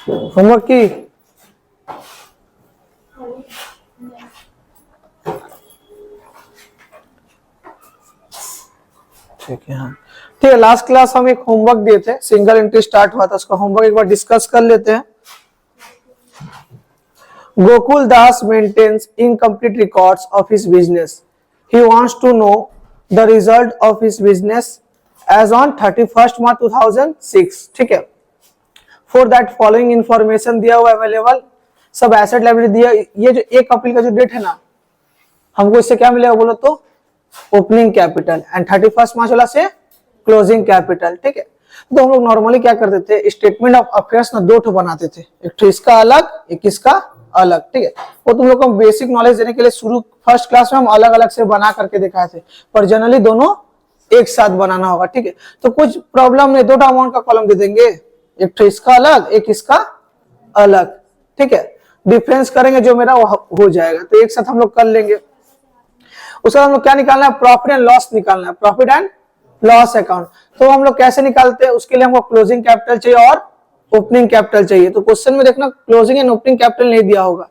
Homework की? ठीक है, हाँ ठीक है। लास्ट क्लास हम एक होमवर्क दिए थे, सिंगल एंट्री स्टार्ट हुआ था, उसका होमवर्क एक बार डिस्कस कर लेते हैं। Gokul Das maintains incomplete records of his business. He wants to know the result of his business as on 31st March 2006. ठीक है। For that following information दिया हुआ अवेलेबल, सब एसेट लायबिलिटी दिया। ये जो 1 अप्रैल का जो डेट है ना, हमको इससे क्या मिलेगा बोलो तो? ओपनिंग कैपिटल, एंड 31st मार्च वाला से क्लोजिंग कैपिटल। ठीक है। तो हम लोग नॉर्मली क्या करते थे, स्टेटमेंट ऑफ अफेयर्स ना 2 ठो बनाते थे, एक तो इसका अलग, एक इसका अलग। ठीक है। वो तुम लोग को बेसिक नॉलेज देने के लिए शुरू फर्स्ट क्लास में हम अलग अलग से बना करके दिखाए थे, पर जनरली दोनों एक साथ बनाना होगा। ठीक है। तो कुछ प्रॉब्लम नहीं, 2 अमाउंट का कॉलम दे देंगे, एक तो इसका अलग, एक इसका अलग। ठीक है। डिफरेंस करेंगे जो मेरा हो जाएगा, तो एक साथ हम लोग कर लेंगे। उसके बाद हम लोग क्या निकालना है, प्रॉफिट एंड लॉस निकालना है, प्रॉफिट एंड लॉस अकाउंट। तो हम लोग कैसे निकालते हैं, उसके लिए हमको क्लोजिंग कैपिटल चाहिए और ओपनिंग कैपिटल चाहिए। तो क्वेश्चन में देखना क्लोजिंग एंड ओपनिंग कैपिटल नहीं दिया होगा।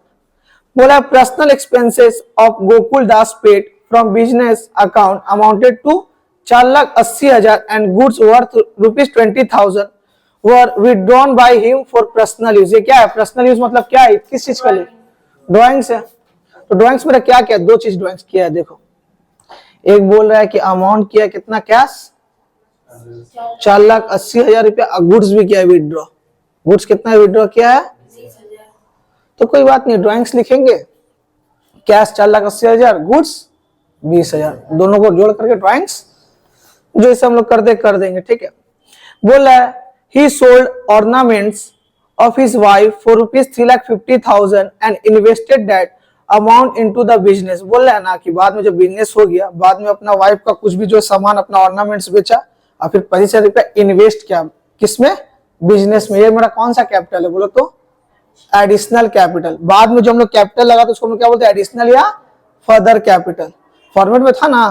बोला personal expenses of Gokul Das paid from business account amounted to 4,80,000 and goods worth ₹20,000 were withdrawn by him for personal use. ये क्या है पर्सनल यूज, मतलब क्या है, किस चीज का लिए? ड्राइंग्स है। तो ड्राइंग्स में क्या क्या 2 चीज ड्राइंग्स किया है, देखो। एक बोल रहा है कि अमाउंट किया कितना, कैश 4,80,000 रुपया, गुड्स भी किया है विड्रॉ। गुड्स कितना विड्रॉ किया है? 20,000। तो कोई बात नहीं, ड्राइंग्स लिखेंगे, कैश 4,80,000, गुड्स 20,000, दोनों को जोड़ करके ड्राइंग्स जैसे हम लोग कर देंगे। ठीक है। बोल रहा है ही sold ornaments of his wife for ₹3,50,000 and invested that amount into the business. बोल रहा है ना कि बाद में जब बिजनेस हो गया, बाद में अपना वाइफ का कुछ भी जो सामान अपना ऑर्नामेंट्स बेचा और फिर 25,000 रुपया इन्वेस्ट किया, किसमें? बिजनेस में। ये मेरा कौन सा कैपिटल है बोलो तो? Additional capital. बाद में जो हम लोग कैपिटल लगा तो उसको हम लोग क्या बोलते हैं, एडिशनल या फर्दर कैपिटल। फॉर्मेट में था ना,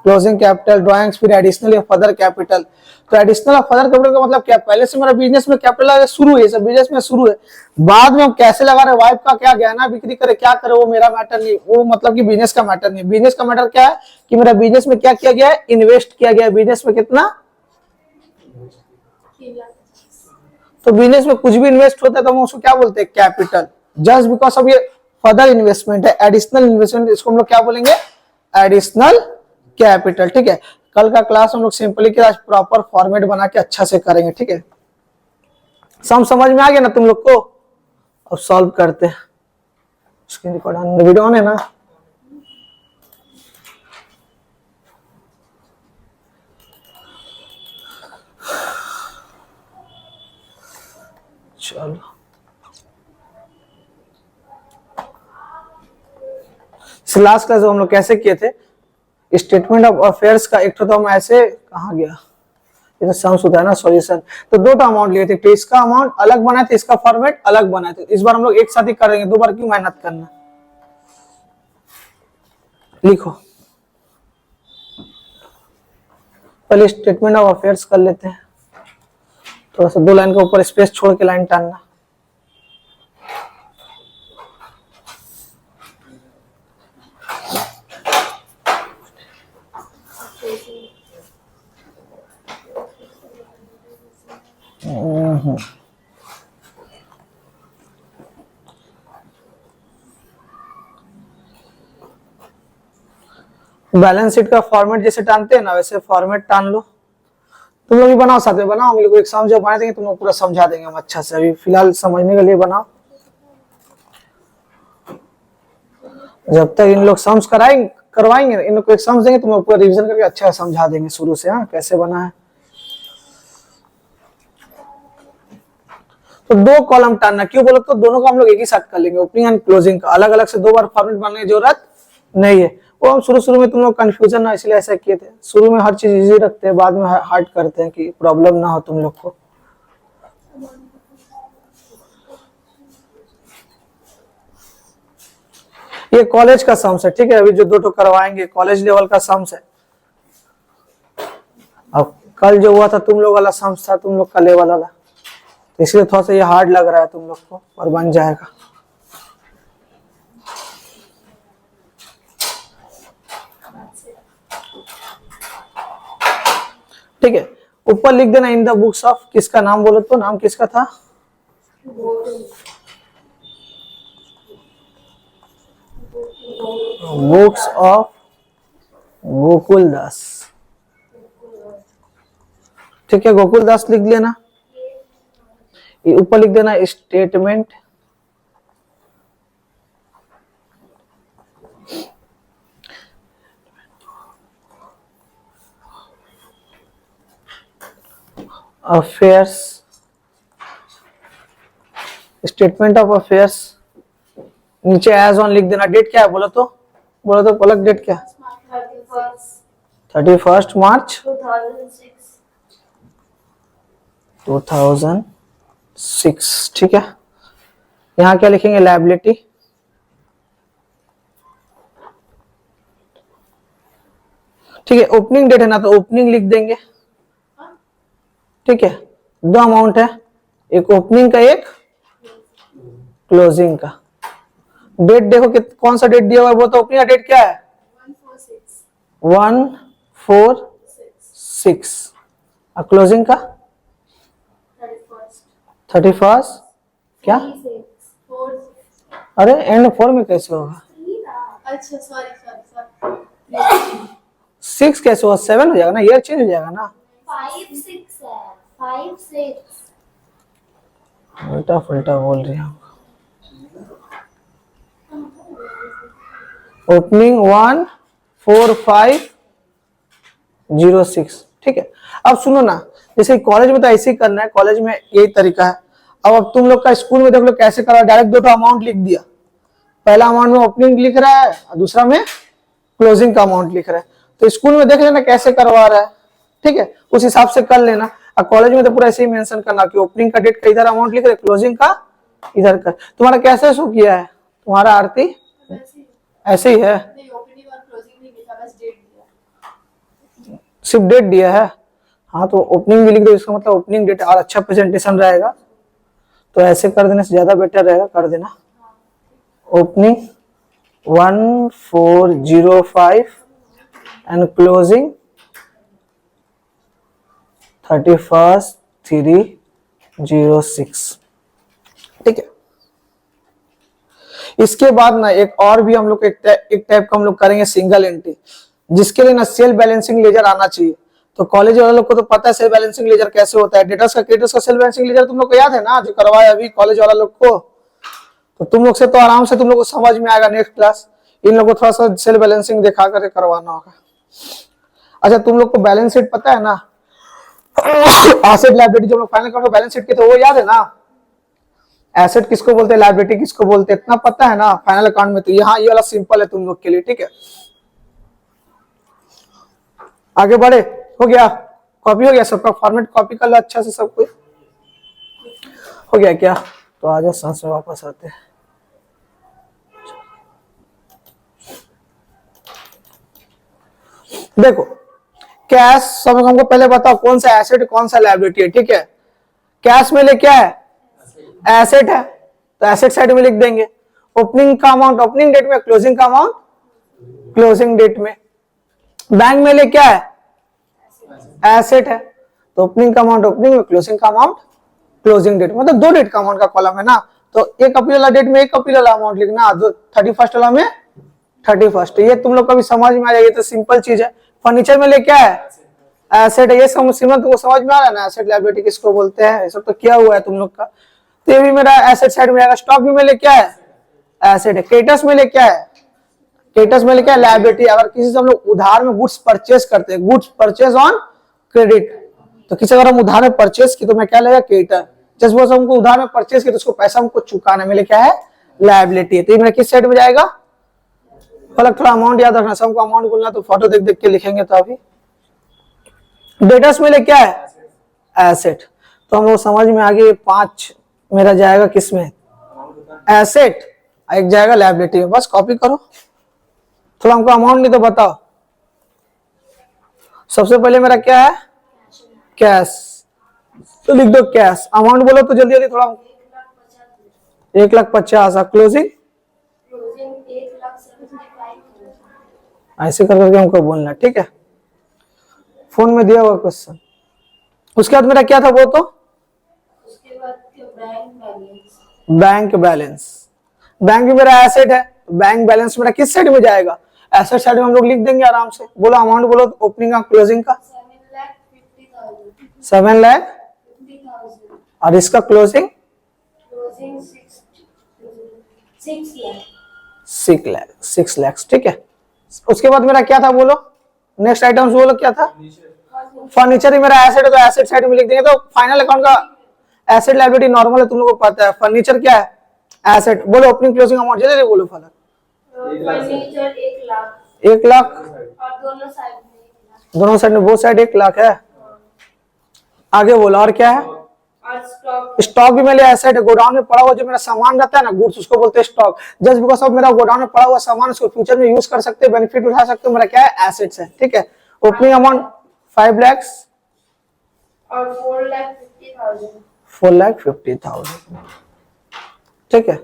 क्लोजिंग कैपिटल, ड्राइंग्स, फिर एडिशनल या फर्दर कैपिटल। तो एडिशनल और फर्दर कैपिटल का मतलब क्या, पहले से मेरा बिजनेस में कैपिटल शुरू है, सब बिजनेस में शुरू है, बाद में हम कैसे लगा रहे, वाइफ का क्या गहना बिक्री करे, क्या करे, वो मेरा मैटर नहीं, वो मतलब कि बिजनेस का मैटर नहीं। बिजनेस का मैटर क्या है कि मेरा बिजनेस में क्या किया गया है, इन्वेस्ट किया गया है। बिजनेस में कितना? तो बिजनेस में कुछ भी इन्वेस्ट होता है तो हम उसको क्या बोलते हैं, कैपिटल। जस्ट बिकॉज अब ये फर्दर इन्वेस्टमेंट है, एडिशनल इन्वेस्टमेंट, इसको हम लोग क्या बोलेंगे, एडिशनल कैपिटल। ठीक है। कल का क्लास हम लोग सिंपली क्या प्रॉपर फॉर्मेट बना के अच्छा से करेंगे। ठीक है। समझ में आ गया ना तुम लोग को? अब सॉल्व करते हैं। स्क्रीन रिकॉर्ड वीडियो ऑन है ना? चलो लास्ट क्लास हम लोग कैसे किए थे, स्टेटमेंट ऑफ अफेयर्स का एक तो हम ऐसे, कहाँ गया, ये तो सम्स होता है ना, सॉल्यूशन। तो 2 अमाउंट लिए थे, तो इसका अमाउंट अलग बनाए थे, इसका फॉर्मेट अलग बनाए थे। इस बार हम लोग एक साथ ही करेंगे, 2 बार क्यों मेहनत करना। लिखो पहले स्टेटमेंट ऑफ अफेयर्स कर लेते हैं, थोड़ा सा 2 लाइन के ऊपर स्पेस छोड़ के लाइन टानना। बैलेंस शीट का फॉर्मेट जैसे टानते हैं ना, वैसे फॉर्मेट टान लो। तुम लोग भी बनाओ, साथ में बनाओ, हम लोग एग्जाम जब बना देंगे तुम लोग पूरा समझा देंगे हम अच्छा से। अभी फिलहाल समझने के लिए बनाओ, जब तक इन लोग सम्स करवाएंगे इन लोग को एग्जाम्स देंगे, तुम लोग पूरा रिवीजन करके अच्छा समझा देंगे शुरू से। हाँ, कैसे बना है। तो 2 कॉलम टानना, क्यों बोलो तो दोनों को हम लोग एक ही साथ कर लेंगे, ओपनिंग एंड क्लोजिंग का। अलग अलग से 2 बार फॉर्मेट बनाने की जरूरत नहीं है। वो हम शुरू में तुम लोग कंफ्यूजन ना, इसलिए ऐसा किए थे। शुरू में हर चीज इजी रखते हैं, बाद में हार्ड करते हैं कि प्रॉब्लम ना हो तुम लोग को। ये कॉलेज का सम्स है। ठीक है। अभी जो 2 करवाएंगे कॉलेज लेवल का सम्स है। अब कल जो हुआ था तुम लोग वाला सम्स था, तुम लोग का लेवल वाला। तो इसलिए थोड़ा सा ये हार्ड लग रहा है तुम लोग को, और बन जाएगा। ठीक है, ऊपर लिख देना इन द बुक्स ऑफ, किसका नाम बोलो तो, नाम किसका था? बुक्स ऑफ गोकुल दास। ठीक है, गोकुल दास लिख लेना। ऊपर लिख देना statement affairs, statement of affairs. नीचे एज ऑन लिख देना। डेट क्या है बोलो तो, पलक डेट क्या? 31 मार्च 2006। ठीक है, यहाँ क्या लिखेंगे? लायबिलिटी। ठीक है, ओपनिंग डेट है ना, तो ओपनिंग लिख देंगे। ठीक है, दो अमाउंट है, एक ओपनिंग का, एक क्लोजिंग का। डेट देखो कि कौन सा डेट दिया हुआ है, वो तो ओपनिंग का डेट क्या है? 146। और क्लोजिंग का 31 क्या? अरे एंड 4 में कैसे होगा? अच्छा सॉरी 6 कैसे होगा? 7 हो जाएगा ना, ईयर चेंज हो जाएगा ना। 5-6 है 5-6। उल्टा फुल्टा बोल रही हूँ। ओपनिंग 14506। ठीक है, अब सुनो ना, जैसे कॉलेज में तो ऐसे ही करना है, कॉलेज में यही तरीका है। अब तुम लोग का स्कूल में देख लो कैसे करा, डायरेक्ट दो अमाउंट लिख दिया। पहला अमाउंट में ओपनिंग लिख रहा है और दूसरा में क्लोजिंग का अमाउंट लिख रहा है। तो स्कूल में देख लेना कैसे करवा रहा है। ठीक है, उस हिसाब से कर लेना। और कॉलेज में तो पूरा ऐसे ही मेंशन करना कि ओपनिंग का डेट का इधर अमाउंट लिख रहे, क्लोजिंग का इधर कर। तुम्हारा कैसे शो किया है तुम्हारा आरती? ऐसे ही है, ओपनिंग और क्लोजिंग नहीं लिखा, बस डेट दिया। सिर्फ डेट दिया है। हाँ, तो ओपनिंग भी लिख दो, इसका मतलब ओपनिंग डेट, और अच्छा प्रेजेंटेशन रहेगा तो ऐसे कर देने से ज्यादा बेटर रहेगा, कर देना। Opening 1405 and closing 31/3/06। ठीक है, इसके बाद ना एक और भी हम लोग एक टाइप का हम लोग करेंगे, सिंगल एंट्री, जिसके लिए ना सेल बैलेंसिंग लेजर आना चाहिए। तो कॉलेज वाले लोग को तो पता है सेल बैलेंसिंग लेजर कैसे होता है। डेटर्स का क्रेडिटर्स का सेल बैलेंसिंग लेजर तुम लोग को याद है ना, जो करवाया अभी कॉलेज वाला लोग को। तो तुम लोग से तो आराम से तुम लोग को समझ में आएगा नेक्स्ट क्लास। इन लोगों को थोड़ा सा सेल बैलेंसिंग दिखा कर करवाना होगा। अच्छा, तुम लोग को बैलेंस शीट पता है ना, एसेट लायबिलिटी जो लोग फाइनल कर बैलेंस शीट के, तो वो याद है ना। एसेट किसको बोलते हैं, लायबिलिटी किसको बोलते हैं, इतना पता है ना फाइनल अकाउंट में। तो यहाँ ये वाला सिंपल है तुम लोग के लिए। ठीक है, आगे बढ़े। हो गया, कॉपी हो गया सबका, फॉर्मेट कॉपी कर लो अच्छा से, सब कुछ हो गया क्या? तो आ जाओ सांस में वापस आते हैं। देखो, कैश सब हमको पहले बताओ कौन सा एसेट कौन सा लायबिलिटी है। ठीक है, कैश में ले क्या है? एसेट है, तो एसेट साइड में लिख देंगे। ओपनिंग का अमाउंट ओपनिंग डेट में, क्लोजिंग का अमाउंट क्लोजिंग डेट में। बैंक में ले क्या है? एसेट है, तो ओपनिंग का अमाउंट ओपनिंग में, क्लोजिंग का अमाउंट क्लोजिंग डेट, मतलब दो डेट का अमाउंट का कॉलम है ना। तो एक अप्रैल वाला डेट में एक अप्रैल वाला अमाउंट लिखना, 31 वाला में 31। ये तुम लोग का भी समझ में आ जाएगी, तो सिंपल चीज है। फर्नीचर में ले क्या है? एसेट है। ये सिमरन तुमको समझ में आ रहा है ना, एसेट लायबिलिटी किसको बोलते हैं, ये सब तो किया हुआ है तुम लोग का। तो ये भी मेरा एसेट साइड में आएगा। स्टॉक भी में ले क्या है? एसेट है। क्रेडिटर्स में ले क्या है? क्रेडिटर्स में ले क्या है? लायबिलिटी। अगर किसी से हम लोग उधार में गुड्स परचेस करते हैं, गुड्स परचेस ऑन क्रेडिट, तो किसी अगर हम उधार में परचेस की तो मैं क्या लगेगा? क्रेडिटर। जस्ट वो हमको उधार में परचेस की तो उसको पैसा हमको चुकाना, मेरे क्या है? लायबिलिटी। तो ये मेरा किस साइड में जाएगा? पलक थोड़ा अमाउंट याद रखना, सबको अमाउंट बोलना तो फोटो देख देख के लिखेंगे। तो अभी डेटर्स में ले क्या है? एसेट। तो हम लोग समझ में आगे 5 मेरा जाएगा किसमें? एसेट। एक जाएगा लायबिलिटी में। बस कॉपी करो, थोड़ा हमको अमाउंट नहीं तो बताओ। सबसे पहले मेरा क्या है? कैश। तो लिख दो कैश। अमाउंट बोलो तो जल्दी जल्दी थोड़ा। 1,50,000। Closing closing 1,75,000। ऐसे कर करके हमको बोलना, ठीक है। फोन में दिया हुआ क्वेश्चन। उसके बाद मेरा क्या था वो तो उसके बाद bank balance. Bank balance. Bank भी मेरा एसेट है, बैंक बैलेंस मेरा किस साइड में जाएगा? एसेट साइड में हम लोग लिख देंगे आराम से। बोलो अमाउंट बोलो ओपनिंग का क्लोजिंग का। 7,50,000। 7,50,000। और इसका क्लोजिंग क्लोजिंग 6 लाख। 6 लाख, ठीक है। उसके बाद मेरा क्या था बोलो, नेक्स्ट आइटम्स बोलो क्या था? फर्नीचर ही मेरा एसेट है, तो एसेट साइड में लिख देंगे। तो फाइनल अकाउंट का एसेट लायबिलिटी नॉर्मल है, तुम लोगों को पता है। फर्नीचर क्या है? एसेट। बोलो ओपनिंग क्लोजिंग अमाउंट जल्दी बोलो फलक। फर्नीचर 1 लाख। 1 लाख। और दोनों साइड में 1 लाख। दोनों साइड में बोथ साइड 1 लाख है। आगे बोलो और क्या है? और स्टॉक। स्टॉक भी मेरे एसेट है। गोडाउन में पड़ा हुआ जो मेरा सामान रहता है ना, गुड्स, उसको बोलते हैं स्टॉक। जस्ट बिकॉज ऑफ मेरा गोडाउन में पड़ा हुआ सामान, उसको फ्यूचर में यूज कर सकते हैं, बेनिफिट उठा सकते हैं, मेरा क्या है? एसेट्स है, ठीक है। ओपनिंग अमाउंट 5 लाख और 4,50,000। 4,50,000, ठीक है।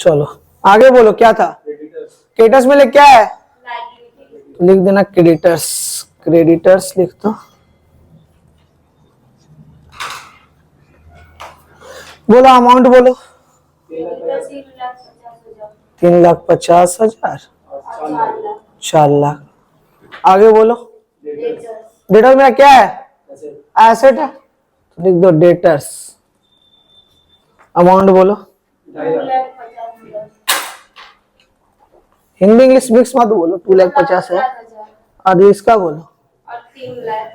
चलो आगे बोलो क्या था? क्रेडिटर्स में क्या है? लायबिलिटी। लिख देना क्रेडिटर्स। क्रेडिटर्स लिख दो। बोलो अमाउंट बोलो। क्रेडिटर 3,50,000। 3,50,000 और 4 लाख। 4 लाख। आगे बोलो। डेटर्स। डेटर में क्या है? एसेट है, तो लिख दो डेटर्स। अमाउंट बोलो। 2,50,000। हिंदी इंग्लिश मिक्स मत बोलो। 2,50,000 है। 50,000। और इसका बोलो, और 3 लाख।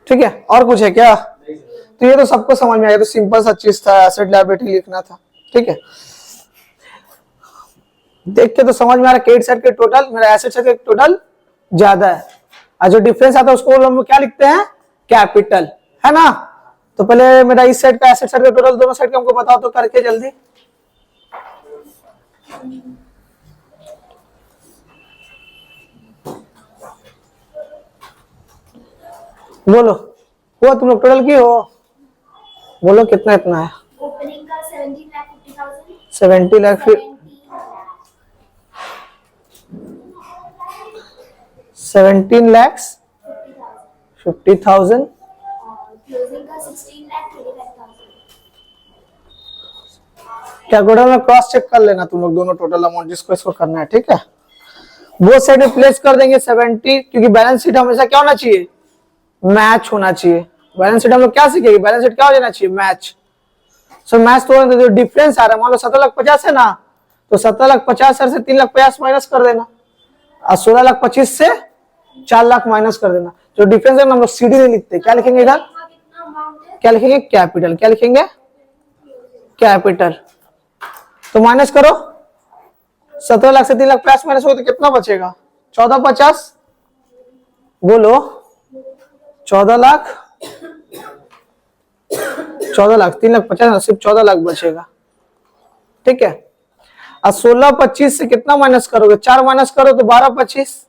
ठीक है। और कुछ है क्या? तो ये तो सबको समझ में आया, तो सिंपल सा चीज था, एसेट लायबिलिटी लिखना था, ठीक है। देख के तो समझ में आ रहा है क्रेडिट साइड के टोटल, मेरा एसेट साइड के टोटल ज्यादा है, और जो डिफरेंस आता है उसको हम लोग क्या लिखते हैं? कैपिटल, है ना। तो पहले मेरा इस साइड का एसेट साइड का टोटल दोनों साइड का हमको बताओ तो करके जल्दी। बोलो वो तुम लोग टोटल की हो, बोलो कितना इतना है? ओपनिंग का 17,50,000। 70 लाख, फिर 17 लाख 50,000। क्लोजिंग का 16,35,000। क्या गोडाउन में क्रॉस चेक कर लेना तुम लोग दोनों टोटल अमाउंट जिसको इसको करना है, ठीक है। बोथ साइड में प्लेस कर देंगे 70, क्योंकि बैलेंस शीट हमेशा क्या होना चाहिए? मैच होना चाहिए। बैलेंस शीट हम लोग क्या सीखेंगे? बैलेंस शीट क्या हो जाना चाहिए? मैच। सो मैच तो जो डिफरेंस आ रहा है, मान लो 17,50,000 है ना, तो 17,50,000 से 3,50,000 माइनस कर देना, और 16,25,000 से 4 लाख माइनस कर देना। जो डिफरेंस है ना हम लोग सीडी नहीं लिखते, क्या लिखेंगे इधर? कितना अमाउंट है? क्या लिखेंगे? कैपिटल। क्या लिखेंगे? कैपिटल। तो माइनस करो, 17 लाख से 3,50,000 माइनस हो तो कितना बचेगा? 14,50,000। बोलो 14 लाख। 14 लाख 3,50,000 सिर्फ 14 लाख बचेगा, ठीक है। और 16,25,000 से कितना माइनस करोगे? 4 माइनस करो तो 12,25,000।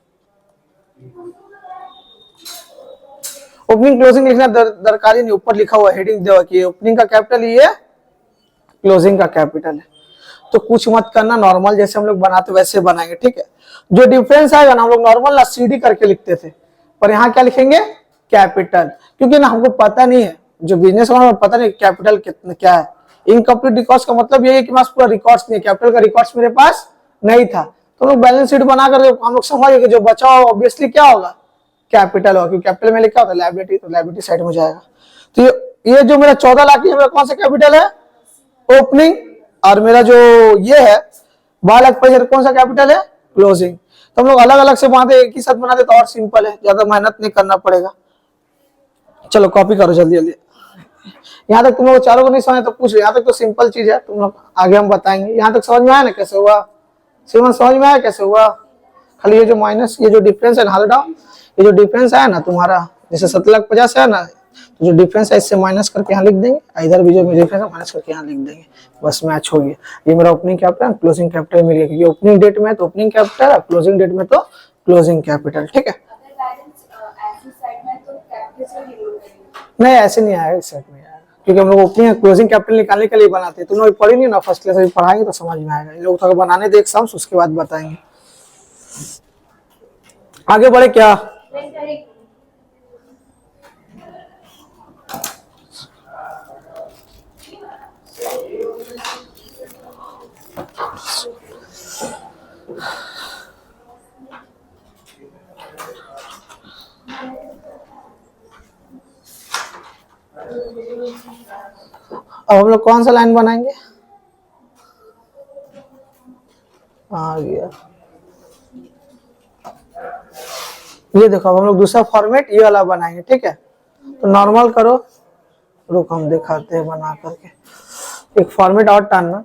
ओपनिंग क्लोजिंग लिखना दरकारी नहीं, ऊपर लिखा हुआ हेडिंग देवा कि ओपनिंग का कैपिटल ये, क्लोजिंग का कैपिटल है। तो कुछ मत करना, नॉर्मल जैसे हम लोग बनाते वैसे बनाएंगे, ठीक है। जो डिफरेंस आएगा ना हम लोग नॉर्मल ना सीडी करके लिखते थे, पर यहाँ क्या लिखेंगे? कैपिटल, क्योंकि ना हमको पता नहीं है, जो बिजनेस वाला पता नहीं कैपिटल कितना क्या है। इनकम्प्लीट रिकॉर्ड्स का मतलब ये है कि मेरे पास पूरा रिकॉर्ड्स नहीं है, कैपिटल का रिकॉर्ड्स मेरे पास नहीं था। तो लोग बैलेंस शीट बनाकर हम लोग समझ गए जो बचा हुआ ऑब्वियसली क्या होगा? कैपिटल होगा, क्योंकि कैपिटल में लिखा होता है लायबिलिटी, तो लायबिलिटी साइड में जाएगा। तो ये जो मेरा 14 लाख है, मेरा कौन सा कैपिटल है? ओपनिंग। और मेरा जो ये है 12,50,000 कौन सा कैपिटल है? क्लोजिंग। तो हम लोग अलग अलग से बनाते, एक ही साथ बनाते तो और सिंपल है, ज्यादा मेहनत नहीं करना पड़ेगा। चलो कॉपी करो जल्दी जल्दी। यहाँ तक तुम लोग चारों को नहीं समझ तो पूछ लो, यहाँ तक तो सिंपल चीज है, तुम लोग आगे हम बताएंगे। यहाँ तक समझ में आया ना कैसे हुआ? सिमन समझ में आया कैसे हुआ? खाली ये जो माइनस, ये जो डिफरेंस है ना, हल डाउन, ये जो डिफरेंस आया ना तुम्हारा, जैसे 17,50,000 है ना, तो जो डिफरेंस है इससे माइनस करके यहाँ लिख देंगे, इधर भी जो डिफरेंस है माइनस करके यहाँ लिख देंगे, बस मैच हो गया। ये मेरा ओपनिंग कैपिटल क्लोजिंग कैपिटल मिल गया, क्योंकि ओपनिंग डेट में तो ओपनिंग कैपिटल और क्लोजिंग डेट में तो क्लोजिंग कैपिटल। ठीक है, अगर बैलेंस ऐसी साइड में तो कैपिटल से ही रोल करेंगे। नहीं ऐसे नहीं आएगा, इस सेट में आएगा, क्योंकि हम लोग ओपनिंग क्लोजिंग कैपिटल निकालने के लिए बनाते हैं। तुम लोग पढ़ी नहीं ना फर्स्ट क्लास में, पढ़ाएंगे तो समझ में आएगा। इन लोग थोड़ा बनाने दे एग्जाम्स, उसके बाद बताएंगे। आगे बढ़े क्या? अब हम लोग कौन सा लाइन बनाएंगे? आ गया, ये देखो अब हम लोग दूसरा फॉर्मेट ये वाला बनाएंगे। ठीक है, तो नॉर्मल करो, रुक हम दिखाते हैं बना करके। एक फॉर्मेट और टानना,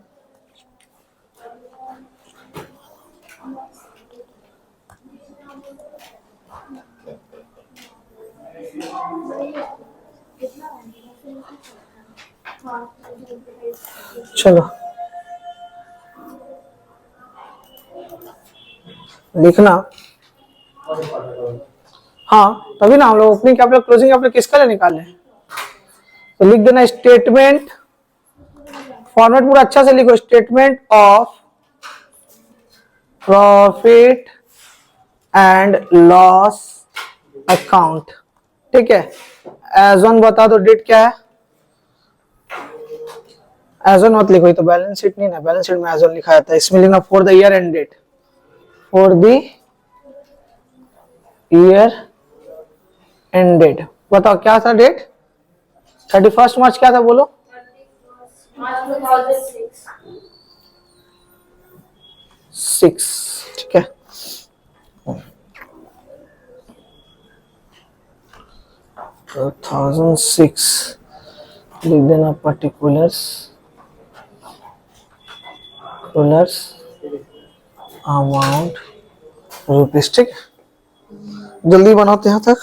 चलो लिखना। हाँ तभी ना हम लोग ओपनिंग कैपिटल क्लोजिंग कैपिटल किसका लिए निकाले, तो लिख देना स्टेटमेंट, फॉर्मेट पूरा अच्छा से लिखो, statement of profit and loss account. ठीक है, एज ऑन बता दो, डेट क्या है? एज ऑन मत लिखो, ये तो बैलेंस शीट नहीं ना, बैलेंस शीट में एज ऑन लिखा जाता है, इसमें लिखना for the year end date, for the year end date. बताओ क्या था डेट? 31 मार्च क्या था बोलो? March 2006। 6। ठीक है, तो 2006 लिख देना, पर्टिकुलर्स अमाउंट रुपीज। ठीक है, जल्दी बनाते यहाँ तक।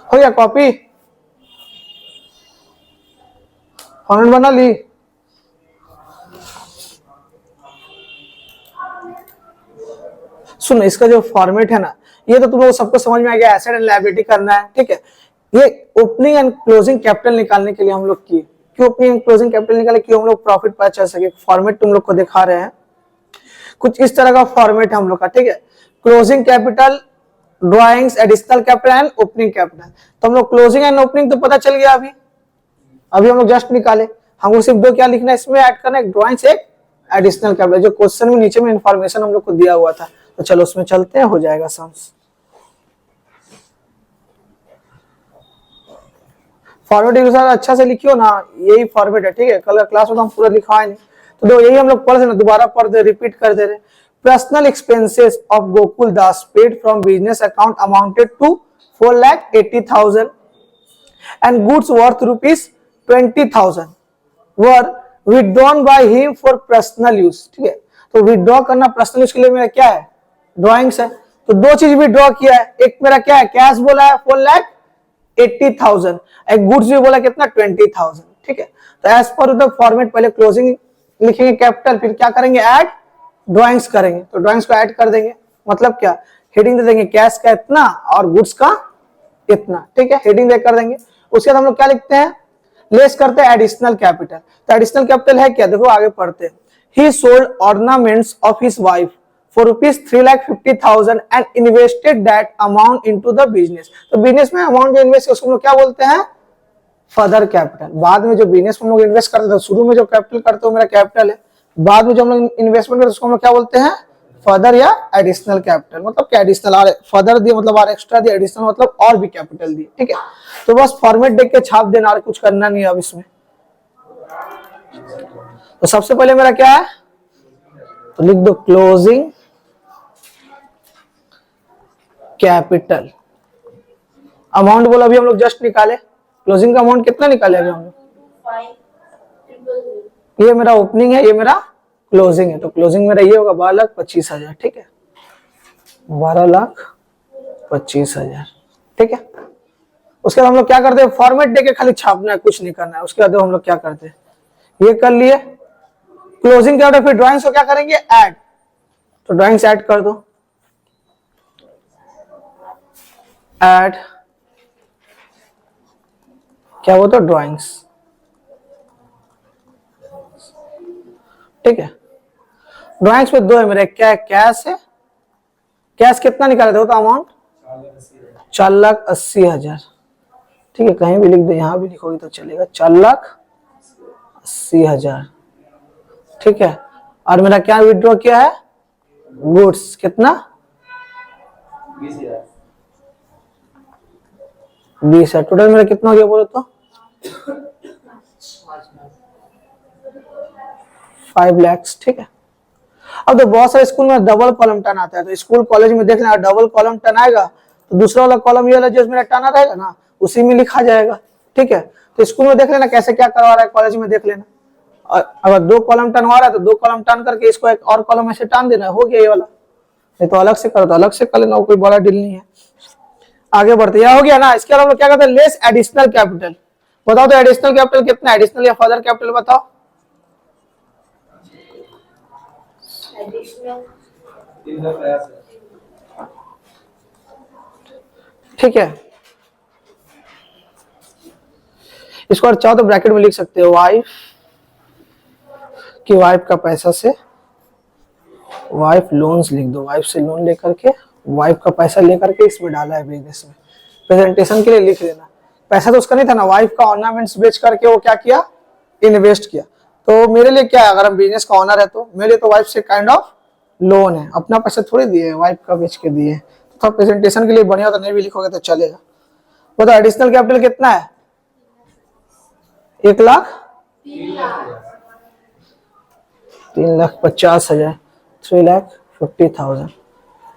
हो गया कॉपी, फॉर्मेट बना ली? सुनो, इसका जो फॉर्मेट है ना, ये तो तुम लोग सबको समझ में आ गया, एसेट एंड लायबिलिटी करना है। ठीक है, ये ओपनिंग एंड क्लोजिंग कैपिटल निकालने के लिए हम लोग किए। क्यों ओपनिंग एंड क्लोजिंग कैपिटल निकाले? क्यों हम लोग प्रॉफिट पता चल सके। फॉर्मेट तुम लोग को दिखा रहे हैं, कुछ इस तरह का फॉर्मेट है हम लोग का। ठीक है, closing capital, drawings, additional capital and opening capital. तो हम लोग क्लोजिंग एंड ओपनिंग तो पता चल गया, अभी हम लोग जस्ट निकाले। हमको सिर्फ दो क्या लिखना है इसमें, ऐड करना है, एक ड्राइंग्स, एक एडिशनल कैपिटल, जो क्वेश्चन में नीचे में इंफॉर्मेशन हम लोग को दिया हुआ था। तो चलो उसमें चलते हैं, हो जाएगा सम्स। फॉर्मेट एक साथ अच्छा से लिखियो ना, यही फॉर्मेट है। ठीक है, कल क्लास में तो हम पूरा लिखवाए नहीं, तो दो यही हम लोग पढ़ रहे, दोबारा पढ़ दे, रिपीट कर दे रहे। Personal expenses of Gokul Das paid from business account amounted to 4,80,000 and goods worth ₹20,000 were withdrawn by him for personal use। ठीक है, तो विड्रॉ करना पर्सनल यूज के लिए मेरा क्या है, ड्राइंग्स है। तो दो चीज विड्रॉ किया है, एक मेरा क्या है, कैश बोला है 4,80,000, एक गुड्स भी बोला कितना, 20,000। ठीक है, तो एज पर द फॉर्मेट पहले क्लोजिंग लिखेंगे कैपिटल, फिर क्या करेंगे, ऐड ड्राइंग्स करेंगे। तो ड्राइंग्स को ऐड कर देंगे, मतलब क्या, हेडिंग दे देंगे, कैश का इतना और गुड्स का इतना। ठीक है, हेडिंग दे कर देंगे। उसके बाद हम लोग क्या लिखते हैं, लेस करते हैं एडिशनल कैपिटल। तो एडिशनल कैपिटल है क्या, देखो आगे पढ़ते हैं। He sold ornaments of his wife for ₹3,50,000 and invested that amount into the business। तो बिजनेस में अमाउंट जो इन्वेस्ट उसको हम लोग क्या बोलते हैं, फर्दर कैपिटल। बाद में जो बिजनेस में हम लोग इन्वेस्ट करते थे, शुरू में जो कैपिटल करते हो मेरा कैपिटल है, बाद में जो हम लोग इन्वेस्टमेंट करते उसको हम लोग क्या बोलते हैं, फर्दर या एडिशनल कैपिटल। मतलब क्या एडिशनल, और फर्दर दिए मतलब और एक्स्ट्रा दिए, एडिशनल मतलब और भी कैपिटल दिए, ठीक है। तो बस फॉर्मेट देख के छाप देना, और कुछ करना नहीं है अब इसमें। तो सबसे पहले मेरा क्या है, तो लिख दो क्लोजिंग कैपिटल। अमाउंट बोलो, अभी हम लोग जस्ट निकाले, क्लोजिंग का अमाउंट कितना निकाले अभी हम लोग, 5,000,000। ये मेरा ओपनिंग है, ये मेरा क्लोजिंग है। तो क्लोजिंग मेरा ये होगा 12,25,000, ठीक है, 12,25,000, ठीक है। उसके बाद हम लोग क्या करते हैं, फॉर्मेट देके खाली छापना है, कुछ नहीं करना है। उसके बाद हम लोग क्या करते हैं, ये कर लिए क्लोजिंग क्या होता है, फिर ड्राइंग्स को क्या करेंगे, ऐड। तो ड्राइंग्स ऐड कर दो, ऐड क्या वो, तो ड्राइंग्स, ठीक है। ड्राइंग्स में दो है मेरे, क्या है, कैश है, कैश कितना निकाले थे, तो अमाउंट 4,80,000, ठीक है। कहीं भी लिख दो, यहां भी लिखोगे तो चलेगा, 4,80,000, ठीक है। और मेरा क्या विड्रॉ किया है, गुड्स, कितना, 20 है। टोटल मेरा कितना हो गया बोलो तो, 5 लाख, ठीक है। अब तो बहुत सारे स्कूल में डबल कॉलम टर्न आता है, तो स्कूल कॉलेज में देख लेना, डबल कॉलम टर्न आएगा तो दूसरा वाला कॉलम ये वाला जो मेरा टर्न रहेगा ना, उसी में लिखा जाएगा, ठीक है। तो स्कूल में देख लेना कैसे क्या करवा रहा है, कॉलेज में देख लेना। और अगर 2 कॉलम टर्न हो रहा है तो 2 कॉलम टर्न करके इसको एक और कॉलम में से टान देना, हो गया ये वाला। नहीं तो अलग से करो तो अलग से कर लेना, कोई बड़ा डील नहीं है। आगे बढ़ते, यह हो गया ना। इसके अलावा क्या करते हैं, लेस एडिशनल कैपिटल। बताओ तो एडिशनल कैपिटल कितना, एडिशनल या फर्दर कैपिटल बताओ, एडिशनल ठीक है। इसको और चाहो तो ब्रैकेट में लिख सकते हो, वाइफ की वाइफ का पैसा से, वाइफ लोन्स लिख दो, वाइफ से लोन लेकर के, वाइफ का पैसा लेकर के इसमें डाला है बिजनेस में, प्रेजेंटेशन के लिए लिख देना। पैसा तो उसका नहीं था ना, वाइफ का ऑर्नामेंट्स बेच करके वो क्या किया, इन्वेस्ट किया। तो मेरे लिए क्या है, अगर हम बिजनेस का ऑनर है तो मेरे लिए तो वाइफ से काइंड ऑफ लोन है, अपना पैसा थोड़ी दिए, वाइफ का बेच के दिए। तो प्रेजेंटेशन के लिए बढ़िया, तो नहीं भी लिखोगे तो चलेगा। बताओ एडिशनल कैपिटल कितना है, 3,50,000, 3,50,000।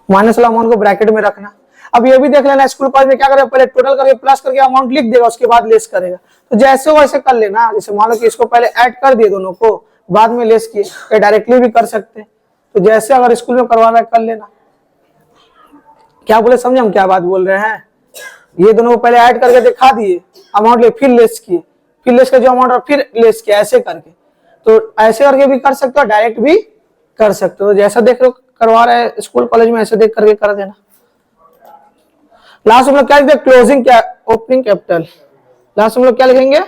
माइनस वाला अमाउंट को ब्रैकेट में रखना। अब ये भी देख लेना, स्कूल कॉलेज में क्या करेगा, पहले टोटल करके प्लस करके अमाउंट लिख देगा, उसके बाद लेस करेगा। तो जैसे हो वैसे कर लेना। जैसे मान लो कि इसको पहले ऐड कर दिए दोनों को, बाद में लेस किए, या डायरेक्टली भी कर सकते हैं। तो जैसे अगर स्कूल में करवाना है कर लेना। क्या बोले, समझे हम क्या बात बोल रहे हैं। ये दोनों को पहले ऐड करके दिखा दिए अमाउंट ले, फिर लेस किए, फिर लेस का जो अमाउंट और फिर लेस किया, ऐसे करके। तो ऐसे करके भी कर सकते हो, डायरेक्ट भी कर सकते हो। जैसा देख लो करवा रहे हैं स्कूल कॉलेज में, ऐसे देख करके कर देना। लास्ट हम लोग क्या लिखते, क्लोजिंग क्या, ओपनिंग कैपिटल। लास्ट हम लोग क्या लिखेंगे,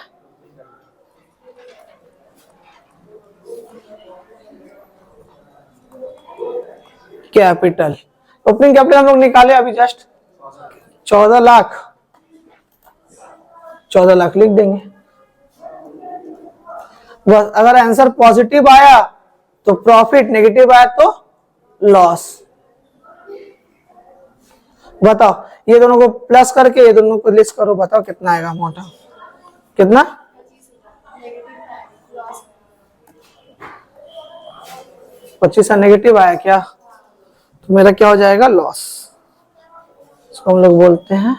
कैपिटल। ओपनिंग कैपिटल हम लोग निकाले अभी जस्ट 14 लाख, 14 लाख लिख देंगे बस। अगर आंसर पॉजिटिव आया तो प्रॉफिट, नेगेटिव आया तो लॉस। बताओ, ये दोनों को प्लस करके ये दोनों को लिस्ट करो, बताओ कितना आएगा अमाउंट, कितना, 25 नेगेटिव आया क्या, तो मेरा क्या हो जाएगा, लॉस। इसको हम लोग बोलते हैं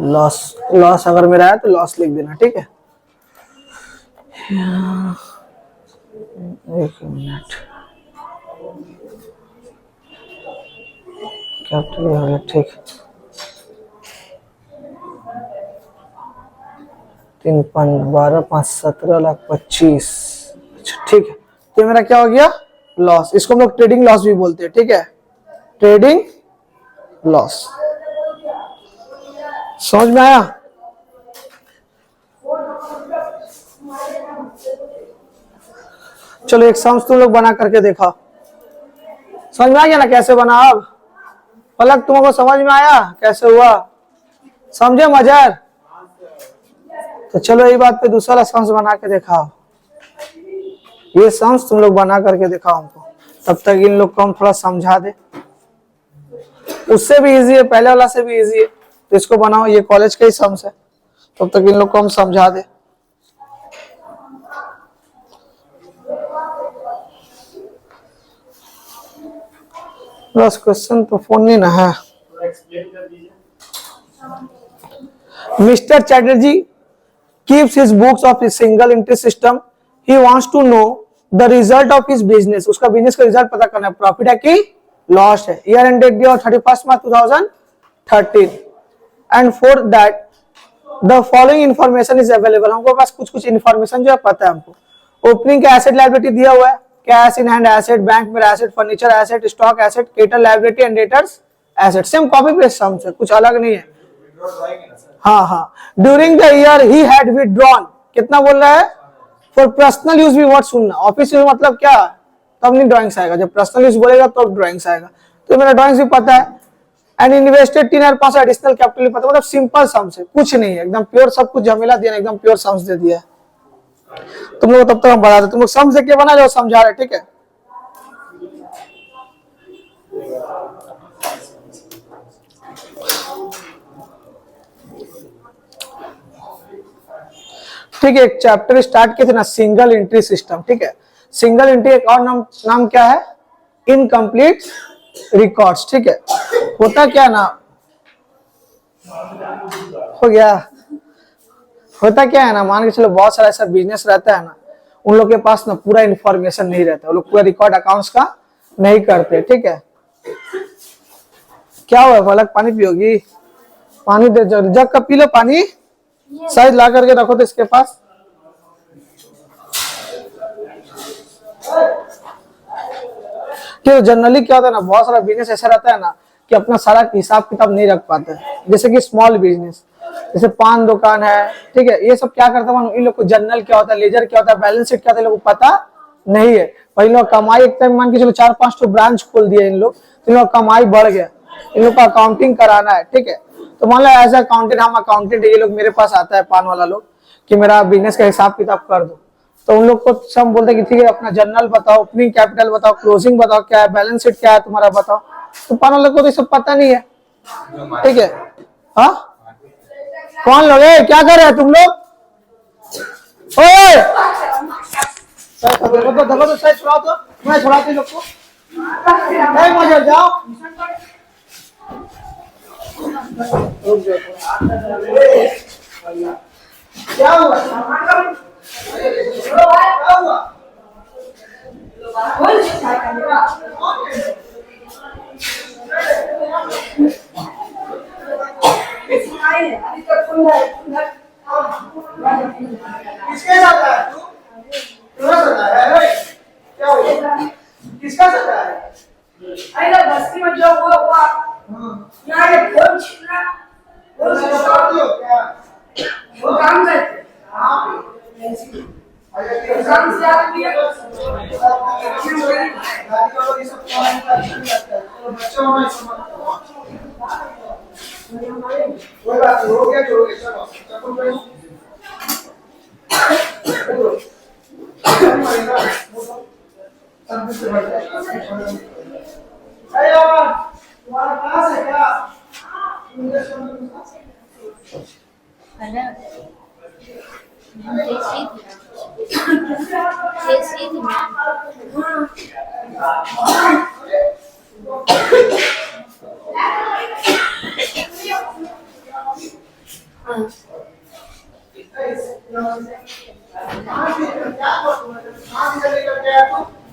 लॉस। लॉस अगर मेरा है तो लॉस लिख देना, ठीक है। एक मिनट, कैपिटल हो गया, ठीक। 3 5 12 5 17,25,000, अच्छा ठीक है। तो मेरा क्या हो गया, लॉस। इसको हम लोग ट्रेडिंग लॉस भी बोलते हैं, ठीक है, ट्रेडिंग लॉस। समझ में आया। चलो एक सम्स तुम लोग बना करके देखा, समझ में आ गया ना कैसे बना। अब पलक तुमको समझ में आया कैसे हुआ, समझे मजर। तो चलो यही बात पे दूसरा सम्स बना के दिखाओ। ये सम्स तुम लोग बना करके दिखाओ हमको, तब तक इन लोग को हम थोड़ा समझा दे। उससे भी इजी है, पहले वाला से भी इजी है, तो इसको बनाओ। ये कॉलेज का ही सम्स है, तब तक इन लोग को हम समझा दे। प्लस क्वेश्चन तो फोन नहीं ना है। Mister Chatterjee keeps his books of his single entry system. He wants to know the result of his business. उसका बिजनेस का रिजल्ट पता करना है, प्रॉफिट है कि लॉस है। ईयर एंड डेट दिया 31 मार्च 2013 and for that the following information is available. हमको पास कुछ कुछ इंफॉर्मेशन जो है पता है हमको। ओपनिंग का एसेट लायबिलिटी दिया हुआ है, cash in hand asset, bank में asset, furniture asset, stock asset, creditor liability and debtors asset. Same copy paste sums है, कुछ अलग नहीं है। हाँ, during the year he had withdrawn, कितना बोल रहा है? फॉर पर्सनल यूज भी वर्ड सुनना, ऑफिस यूज मतलब क्या, तब नहीं ड्राइंग्स आएगा, जब पर्सनल यूज बोलेगा तो ड्राइंग्स आएगा। तो मेरा ड्राइंग्स भी पता है। एंड इन्वेस्टेड 3,500 एडिशनल कैपिटल पता, मतलब सिंपल सम्स है, कुछ नहीं है, एकदम प्योर, सब कुछ झमेला दिया, एकदम प्योर सम्स दे दिया है। तुम लोग तब तक हम बता दे, तुम लोग सम्स देख के बना जो समझा रहे, ठीक है। ठीक है, एक चैप्टर स्टार्ट किए थे ना, सिंगल एंट्री सिस्टम, ठीक है। सिंगल एंट्री एक और नाम क्या है? इनकम्प्लीट रिकॉर्ड्स, ठीक है। होता क्या ना, हो गया, होता क्या है ना, मान के चलो बहुत सारा ऐसा बिजनेस रहता है ना, उन लोग के पास ना पूरा इंफॉर्मेशन नहीं रहता, वो लोग पूरा रिकॉर्ड अकाउंट्स का नहीं करते, ठीक है। क्या हुआ पलक, पानी पियोगी? पानी दे, जग का पी लो पानी, साइज ला करके रखो तो इसके पास। जनरली क्या होता है ना, बहुत सारा बिजनेस ऐसा रहता है ना कि अपना सारा हिसाब किताब नहीं रख पाते हैं। जैसे कि स्मॉल बिजनेस, जैसे पान दुकान है, ठीक है, ये सब क्या करता है, इन लोग को जनरल क्या होता है, लेजर क्या होता है, बैलेंस शीट क्या होता है, इन लोग को पता नहीं है। पहले लोग कमाई एक टाइम मान के चलो 4-5 तो ब्रांच खोल दिया इन लोग, इन लोग कमाई बढ़ गया, इन लोग को अकाउंटिंग कराना है, ठीक है। तो मान लो एज अकाउंटेंट, हम अकाउंटेंट है, ये लोग मेरे पास आता है पान वाला लोग कि मेरा बिजनेस का हिसाब किताब कर दो, तो उन लोग को सब बोलते हैं कि ठीक है अपना जनरल बताओ, ओपनिंग कैपिटल बताओ, क्लोजिंग बताओ, क्या है बैलेंस शीट क्या है तुम्हारा बताओ। तो पान वाले को तो सब पता नहीं है, ठीक है। हाँ, कौन लोग है, क्या कर रहे हैं तुम लोग? ओए दबा तो सही छुड़ाओ, तो मैं छुड़ाती लोग को, नहीं मजा जाओ। क्या हुआ? क्या हुआ? किसके साथ है तू? तुम्हारा साथ है? क्या हुआ? किसका साथ है? अरे बस्ती में जो हुआ यहाँ के फोन छीना, वो काम करते काम से आदमी कोई बात नहीं, हो गया जो हो गया, चलो तुम्हारा क्लास है क्या?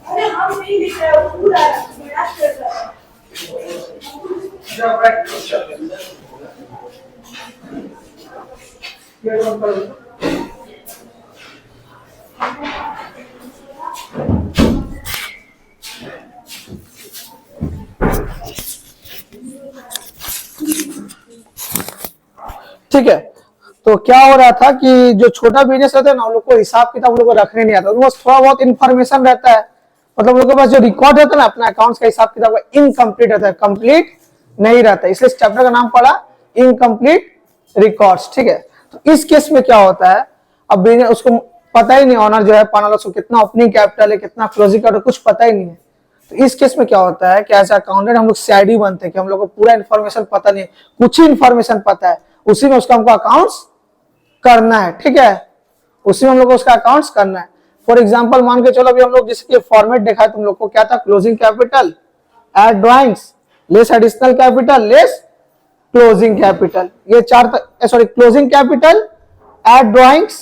अरे हम नहीं दिख रहे, पूरा प्रयास कर रहा है। ठीक है, तो क्या हो रहा था कि जो छोटा बिजनेस रहता है ना, उन लोग को हिसाब किताब उन लोग को रखने नहीं आता, उनको थोड़ा बहुत इन्फॉर्मेशन रहता है, मतलब उन लोगों के पास जो रिकॉर्ड रहता है ना अपना अकाउंट्स का, हिसाब किताब का, इनकम्प्लीट रहता है, कंप्लीट नहीं रहता है। इसलिए इस चैप्टर का नाम पड़ा इनकम्प्लीट रिकॉर्ड्स, ठीक है। तो इस केस में क्या होता है, अब बिजनेस उसको पता ही नहीं, ऑनर जो है पाना उसको कितना ओपनिंग कैपिटल है, कितना क्लोजिंग कैपिटल, कुछ पता ही नहीं है। तो इस केस में क्या होता है कि एज अकाउंटेंट हम लोग सीआईडी बनते हैं कि हम लोग को पूरा इन्फॉर्मेशन पता नहीं है, कुछ ही इन्फॉर्मेशन पता है, उसी में उसका हमको अकाउंट्स करना है। ठीक है, उसी में हम लोग को उसका अकाउंट्स करना है। फॉर एग्जाम्पल मान के चलो, अभी हम लोग जिसके फॉर्मेट देखा है तुम लोग को, क्या था, closing capital add drawings less additional capital less closing capital, ये चार, sorry closing capital add drawings,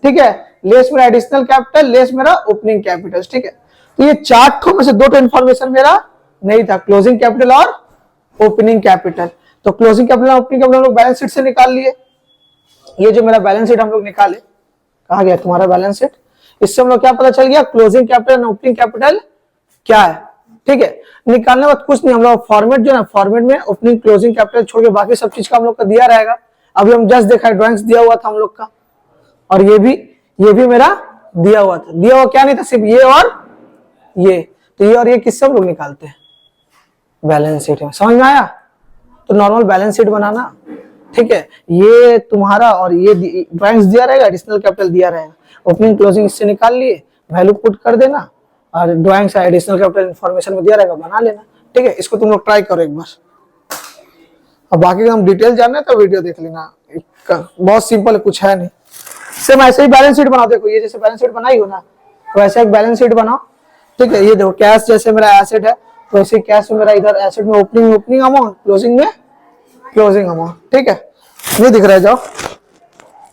ठीक है, लेस मेरा एडिशनल कैपिटल लेस मेरा ओपनिंग कैपिटल। ठीक है, तो ये चार ठो में से दो ठो इन्फॉर्मेशन मेरा नहीं था, क्लोजिंग कैपिटल और ओपनिंग कैपिटल। तो क्लोजिंग कैपिटल और ओपनिंग कैपिटल हम लोग बैलेंस शीट से निकाल लिए। ये जो मेरा बैलेंस शीट हम लोग निकाले, कहा गया तुम्हारा बैलेंस शीट, इससे हम लोग क्या पता चल गया, क्लोजिंग कैपिटल और ओपनिंग कैपिटल क्या है। ठीक है, निकालने बाद कुछ नहीं, हम लोग फॉर्मेट जो है ना, फॉर्मेट में ओपनिंग क्लोजिंग कैपिटल छोड़ के बाकी सब चीज का हम लोग का दिया रहेगा। अभी हम जस्ट देखा ड्राइंग्स दिया हुआ था हम लोग का, और ये भी मेरा दिया हुआ था। दिया हुआ क्या नहीं था, सिर्फ ये और ये, तो ये और ये किससे हम लोग निकालते हैं, बैलेंस शीट में। समझ में आया? तो नॉर्मल बैलेंस शीट बनाना। ठीक है, ये तुम्हारा और ये ड्राइंग्स दिया रहेगा, एडिशनल कैपिटल दिया रहेगा, ओपनिंग क्लोजिंग इससे निकाल लिए, वैल्यू पुट कर देना, और ड्राइंग्स एडिशनल कैपिटल इन्फॉर्मेशन में दिया रहेगा, बना लेना। ठीक है, इसको तुम लोग ट्राई करो एक बार। अब बाकी हम डिटेल जानना है तो वीडियो देख लेना, बहुत सिंपल है, कुछ है नहीं। सेम ऐसे ही बैलेंस शीट बनाओ। देखो ये जैसे बैलेंस शीट बनाई हो ना, वैसे एक बैलेंस शीट बनाओ। ठीक है, ये देखो कैश जैसे मेरा एसेट है, तो ऐसे कैश में मेरा इधर एसेट में ओपनिंग अमाउंट, क्लोजिंग में क्लोजिंग अमाउंट। ठीक है, ये दिख रहा है, जाओ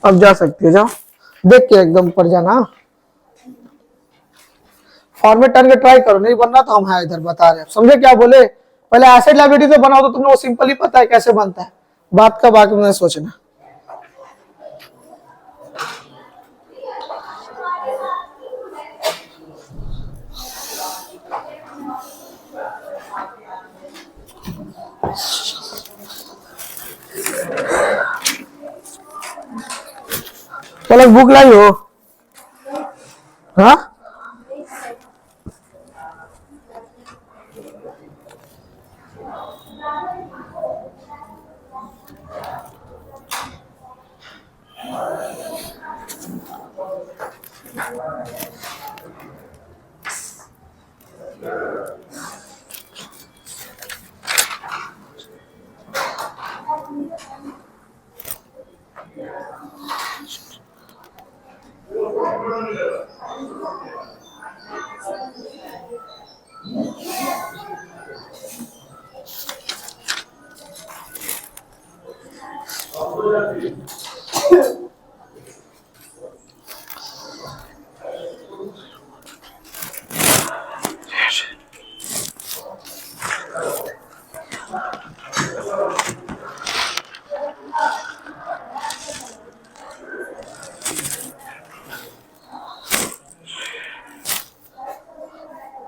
अब जा सकती है, जाओ देख के एकदम पर जाना, फॉर्मेट टर्न के ट्राई करो, नहीं बनना तो हम है इधर बता रहे हैं। समझे क्या बोले? पहले एसेट लायबिलिटी तो बनाओ, तो तुमने वो सिंपल ही पता है कैसे बनता है, बात का बाकी में सोचना। चलो बुक लाई हो, हाँ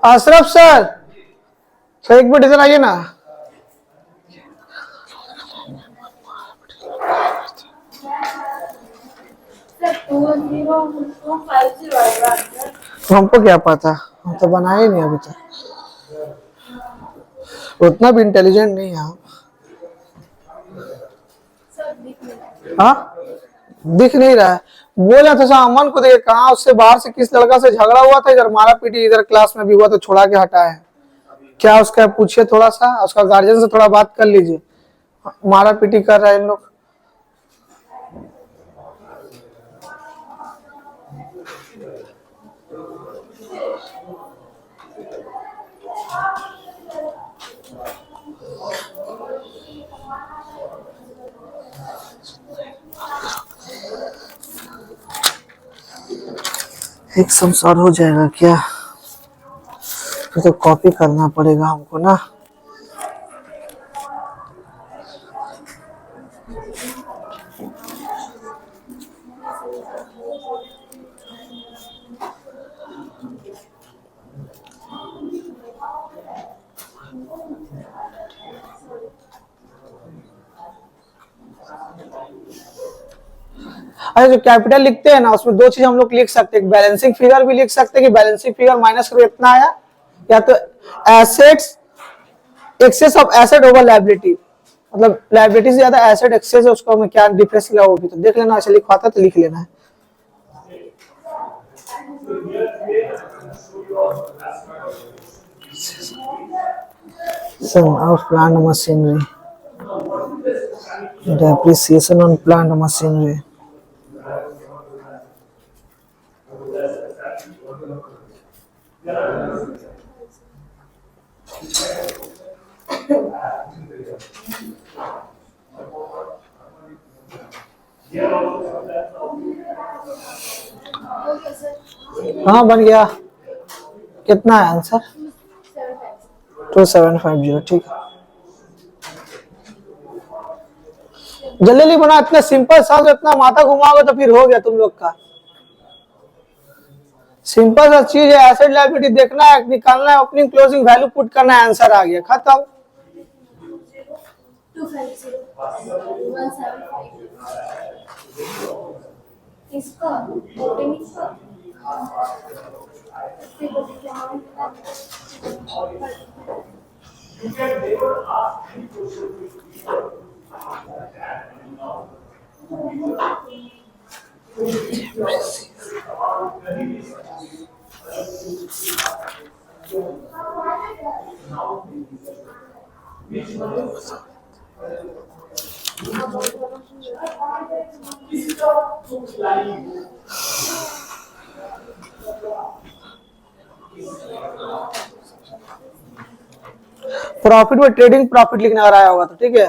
अशरफ सर, एक मिनट इधर आइए ना। हमको क्या पता, हम तो बनाए नहीं अभी तक, उतना भी इंटेलिजेंट नहीं है हम। हाँ दिख नहीं रहा है, बोला था अमन को, देखे कहा उससे बाहर से किस लड़का से झगड़ा हुआ था, इधर मारा पीटी इधर क्लास में भी हुआ, तो छोड़ा के हटाया है। क्या उसका पूछिए, थोड़ा सा उसका गार्जियन से थोड़ा बात कर लीजिए, मारा पीटी कर रहा है इन लोग। एक संसार हो जाएगा क्या, फिर तो कॉपी करना पड़ेगा हमको ना। अरे जो कैपिटल लिखते हैं ना, उसमें दो चीज हम लोग लिख सकते हैं, बैलेंसिंग फिगर भी लिख सकते हैं कि बैलेंसिंग फिगर माइनस करो इतना आया, या तो assets excess of asset over liability, मतलब लायबिलिटी से ज्यादा एसेट एक्सेस है, उसको हमें क्या डिफरेंस लिया वो भी तो देख लेना, ऐसे लिखवाता तो लिख लेना है। Sum of plant machinery, depreciation on plant machinery. Okay sir. हाँ बन गया। कितना है आंसर? 750। 2750, ठीक है। जल्दी जल्दी बना, इतना सिंपल सा, इतना माथा घुमाओगे तो फिर हो गया तुम लोग का। सिंपल सा चीज है, एसेट लायबिलिटी देखना है, निकालना है, ओपनिंग क्लोजिंग वैल्यू पुट करना है, आंसर आ गया, खत्म। 250 175 इसका वोटिंग इसका प्रॉफिट में ट्रेडिंग प्रॉफिट लिखना अगर आया होगा तो ठीक है,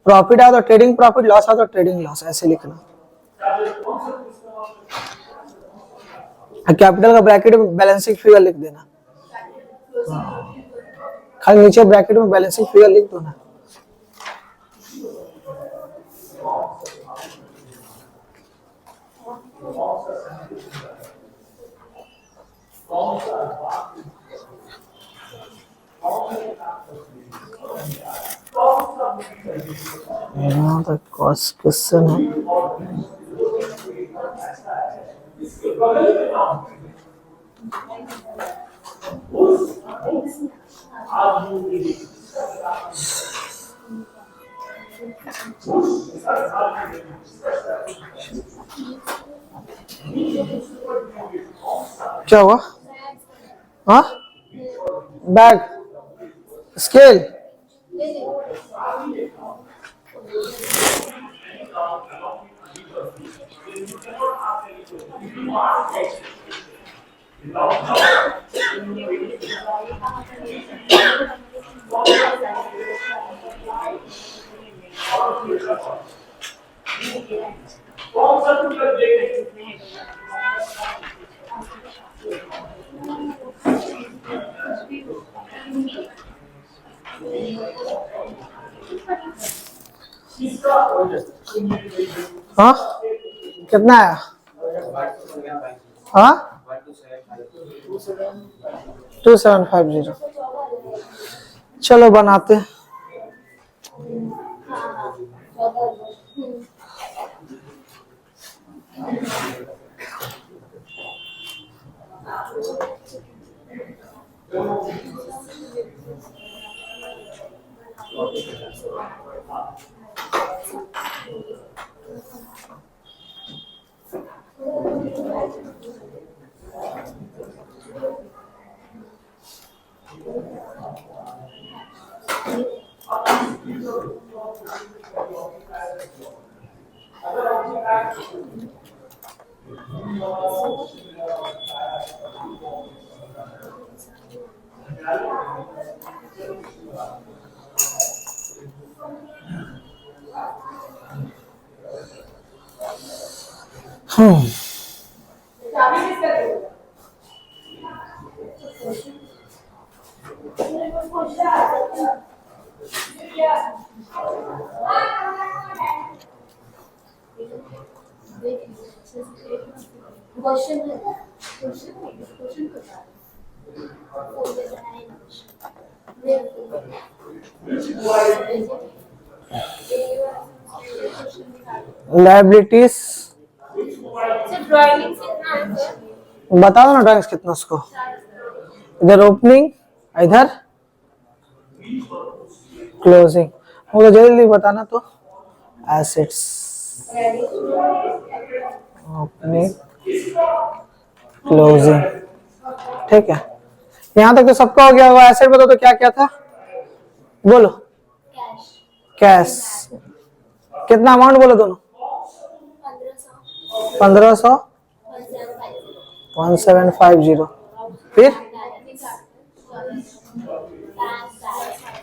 प्रॉफिट आया तो ट्रेडिंग प्रॉफिट, लॉस आया तो ट्रेडिंग लॉस, ऐसे लिखना। कैपिटल का ब्रैकेट में बैलेंसिंग फिगर लिख देना, खाली नीचे ब्रैकेट में बैलेंसिंग फिगर लिख दो ना। यहाँ तक कॉस्ट क्वेश्चन है। क्या हुआ? हाँ बैग स्केल हाँ कितना है? हाँ 2750, चलो बनाते हैं। क्वेश्चन क्वेश्चन लायबिलिटीज ड्राइंग कितना है सर? बता दो ना ड्राइंग्स कितना उसको। इधर ओपनिंग, इधर क्लोजिंग। वो तो जल्दी बताना तो। एसेट्स ओपनिंग क्लोजिंग, ठीक है। यहाँ तक तो सबका हो गया होगा। एसेट बताओ तो क्या क्या था, बोलो। कैश कैश कितना अमाउंट बोलो दोनों। 1500 1500 1750 1750। फिर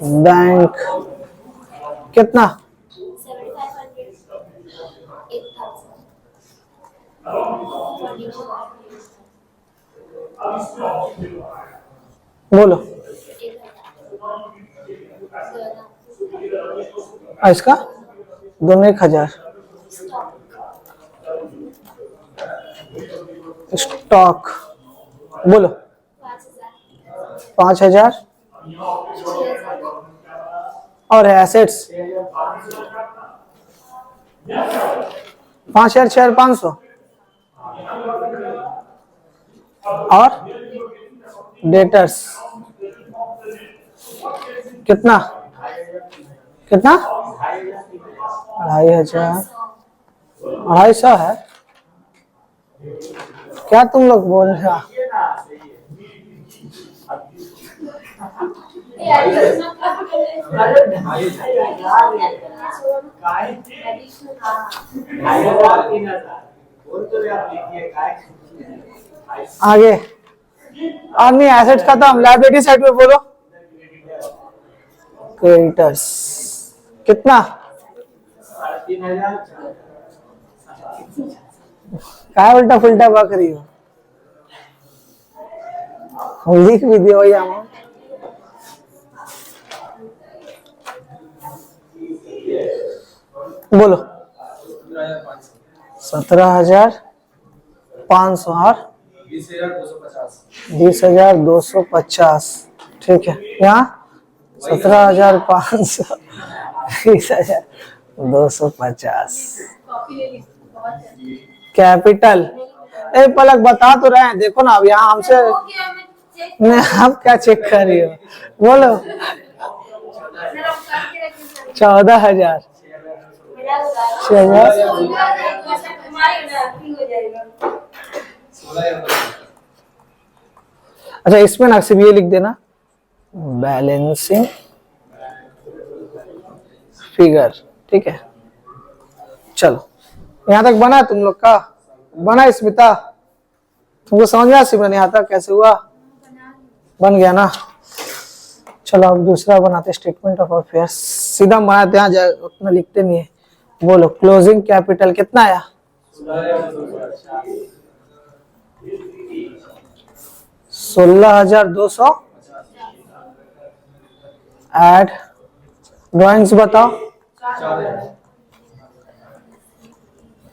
बैंक कितना 7500 1000 बोलो। इसका दोनों 1000। स्टॉक बोलो 5000। और एसेट्स 5000 6500। और डेटर्स कितना कितना 2500। 250 है क्या तुम लोग बोल रहे हो। आगे और नहीं, एसेट्स का तो हम लायबिलिटी साइड पे बोलो। क्रेडिटर्स कितना क्या उल्टा फुल्टा बक रही हो, लिख भी दियो ये अमाउंट। बोलो 17,500 और 20,250, ठीक है। यहाँ 17,500 20,250। कॉपी ले ली बहुत है। कैपिटल ए पलक बता तो रहे हैं, देखो ना अब यहाँ हमसे नहीं, आप क्या चेक कर रही हो, बोलो 14,000 6,000। अच्छा इसमें ना सिर्फ ये लिख देना बैलेंसिंग फिगर, ठीक है। चलो यहाँ तक बना तुम लोग का, बना स्मिता, तुमको समझ में सिमरन यहाँ तक कैसे हुआ, बन गया ना। चलो अब दूसरा बनाते स्टेटमेंट ऑफ अफेयर्स, सीधा बनाते हैं, जाए उतना लिखते नहीं है। बोलो क्लोजिंग कैपिटल कितना आया 16,200। ऐड ड्राइंग्स बताओ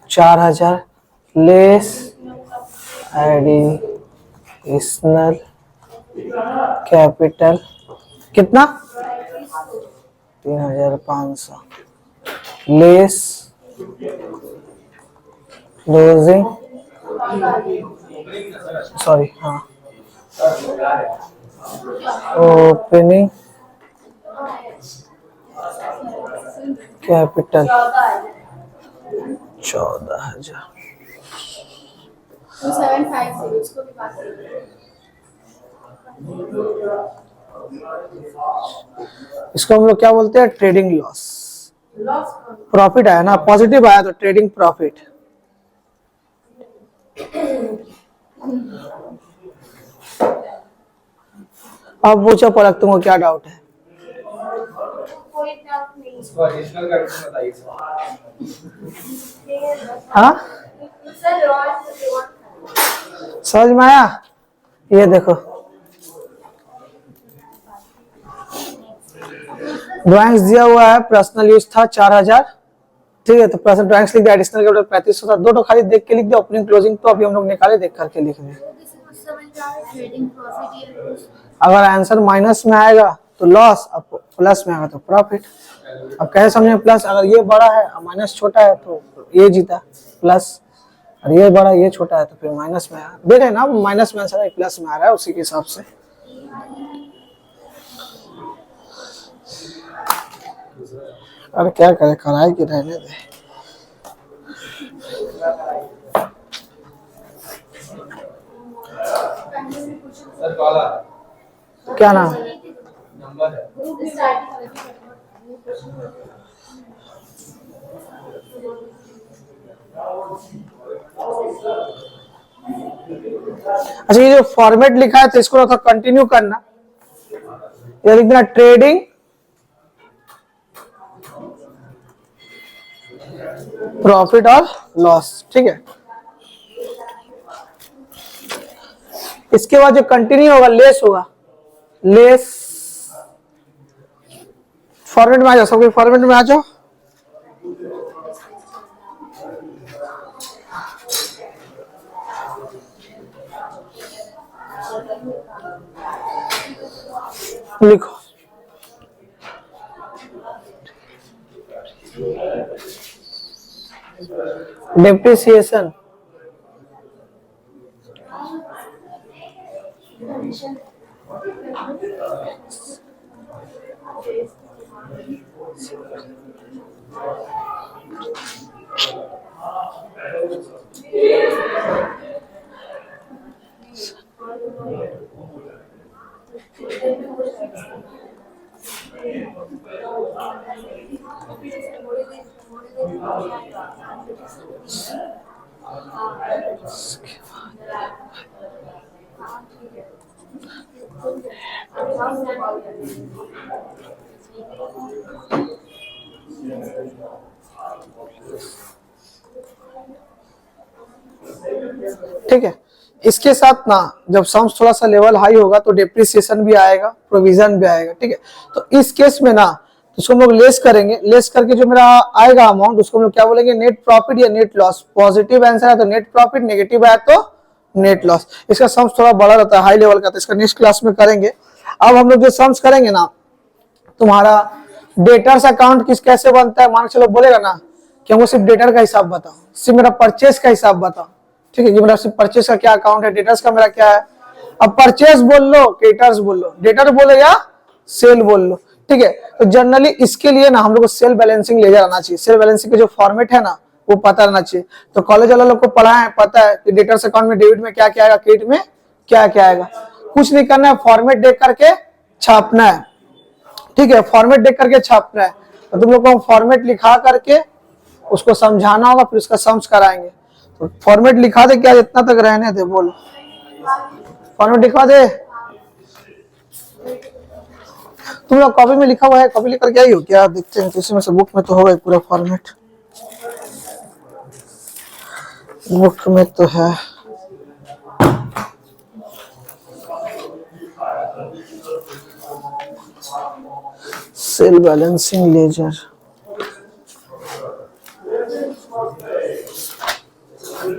4,000 लेस एडिशनल कैपिटल कितना 3,500 लेस क्लोजिंग सॉरी हाँ ओपनिंग कैपिटल 14,000। 2750 उसको भी बात करिए। इसको हम लोग क्या बोलते हैं ट्रेडिंग लॉस। प्रॉफिट आया ना, पॉजिटिव आया तो ट्रेडिंग प्रॉफिट। अब पूछो पलक तुमको क्या डाउट है। कोई डाउट नहीं। इसको एडिशनल कैपिटल बताइए सर। हाँ सर और समझ में आया, ये देखो ड्राइंग्स दिया हुआ है, पर्सनल यूज था 4,000, ठीक है। तो पर्सनल ड्राइंग्स लिख दिया, एडिशनल कैपिटल 3500 था, दो खाली देख के लिख दिया। ओपनिंग क्लोजिंग तो अभी हम लोग निकाले, देख करके लिख रहे हैं। ट्रेडिंग प्रॉफिट ये अगर आंसर माइनस में आएगा तो लॉस, अब प्लस में आएगा तो प्रॉफिट। अब कैसे समझे प्लस, अगर ये बड़ा है और माइनस छोटा है तो ये जीता प्लस, और ये बड़ा ये छोटा है तो फिर माइनस में आया। देख रहे ना माइनस में आंसर है, प्लस में आ रहा है, उसी के हिसाब से। अरे क्या करे, कराए कि रहने दे। सर कॉल आ रहा है। क्या नाम? नंबर है। अच्छा, ये जो फॉर्मेट लिखा है तो इसको थोड़ा कंटिन्यू करना। ये लिख देना ट्रेडिंग प्रॉफिट और लॉस, ठीक है। इसके बाद जो कंटिन्यू होगा लेस होगा, लेस। फॉर्मेट में आ जाओ, सबके फॉर्मेट में आ जाओ। लिखो डेप्रिसिएशन, ठीक है। इसके साथ ना जब सम्स थोड़ा सा लेवल हाई होगा तो डेप्रिसिएशन भी आएगा, प्रोविजन भी आएगा, ठीक है। तो इस केस में ना तो उसको हम लोग लेस करेंगे। लेस करके जो मेरा आएगा अमाउंट उसको हम लोग क्या बोलेंगे, नेट प्रॉफिट या नेट लॉस। पॉजिटिव आंसर है तो नेट प्रॉफिट, नेगेटिव है तो नेट लॉस। इसका सम्स थोड़ा बड़ा रहता है, हाई लेवल का, तो इसका नेक्स्ट क्लास में करेंगे। अब हम लोग जो सम्स करेंगे ना, तुम्हारा डेटर्स अकाउंट किस कैसे बनता है, मान के चलो बोलेगा ना कि हमको सिर्फ डेटर का हिसाब बताओ, सिर्फ मेरा परचेस का हिसाब बताओ, ठीक है। ये मेरा सिर्फ परचेस का क्या अकाउंट है, डेटर्स का मेरा क्या है। अब परचेस बोल लो, डेटर्स बोल लो, डेटर बोलो या सेल बोल लो, ठीक है। तो जनरली इसके लिए ना हम लोग को सेल बैलेंसिंग ले जाना चाहिए। सेल बैलेंसिंग का जो फॉर्मेट है ना वो पता रहना चाहिए। तो कॉलेज वाले लोग को पढ़ा है, पता है कि डेटर्स अकाउंट में डेबिट में क्या क्या आएगा, क्रेडिट में क्या क्या आएगा। कुछ नहीं करना है, फॉर्मेट देख करके छापना है, ठीक है। फॉर्मेट देख करके छापना है। तो तुम लोग को फॉर्मेट लिखा करके उसको समझाना होगा, फिर उसका सम्स कराएंगे। तो फॉर्मेट लिखा दे, क्या इतना तक रहने दे, बोलो फॉर्मेट लिखवा दे। तुम लोग कॉपी में लिखा हुआ है, कॉपी लेकर के आई हो क्या, देखते हैं किसी में से। बुक में तो होगा पूरा फॉर्मेट, बुक में तो है। Self balancing ledger,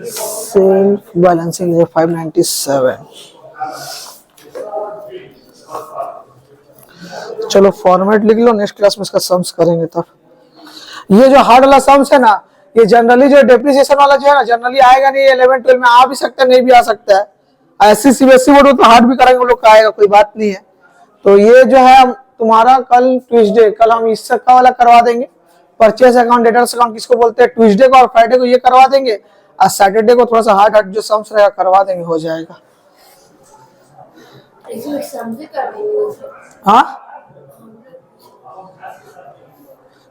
self balancing ledger 597। चलो फॉर्मेट लिख लो, नेक्स्ट क्लास में इसका सम्स करेंगे तब। ये जो हार्ड वाला सम्स है ना, ये जनरली जो डेप्रिसिएशन वाला जो है ना, जनरली आएगा नहीं। 11 12 में आ भी सकता है, नहीं भी आ सकता है। ऐसी सीबीएसई बोर्ड तो हार्ड भी करेंगे, वो लोग का आएगा, कोई बात नहीं है। तो ये जो है तुम्हारा कल ट्यूसडे, कल हम इसका वाला करवा देंगे। परचेस अकाउंट, डेटर्स अकाउंट किसको बोलते हैं, ट्यूसडे को और फ्राइडे को ये करवा देंगे। और सैटरडे को थोड़ा सा हार्ड हार्ड जो सम्स रहेगा करवा देंगे, हो जाएगा। हाँ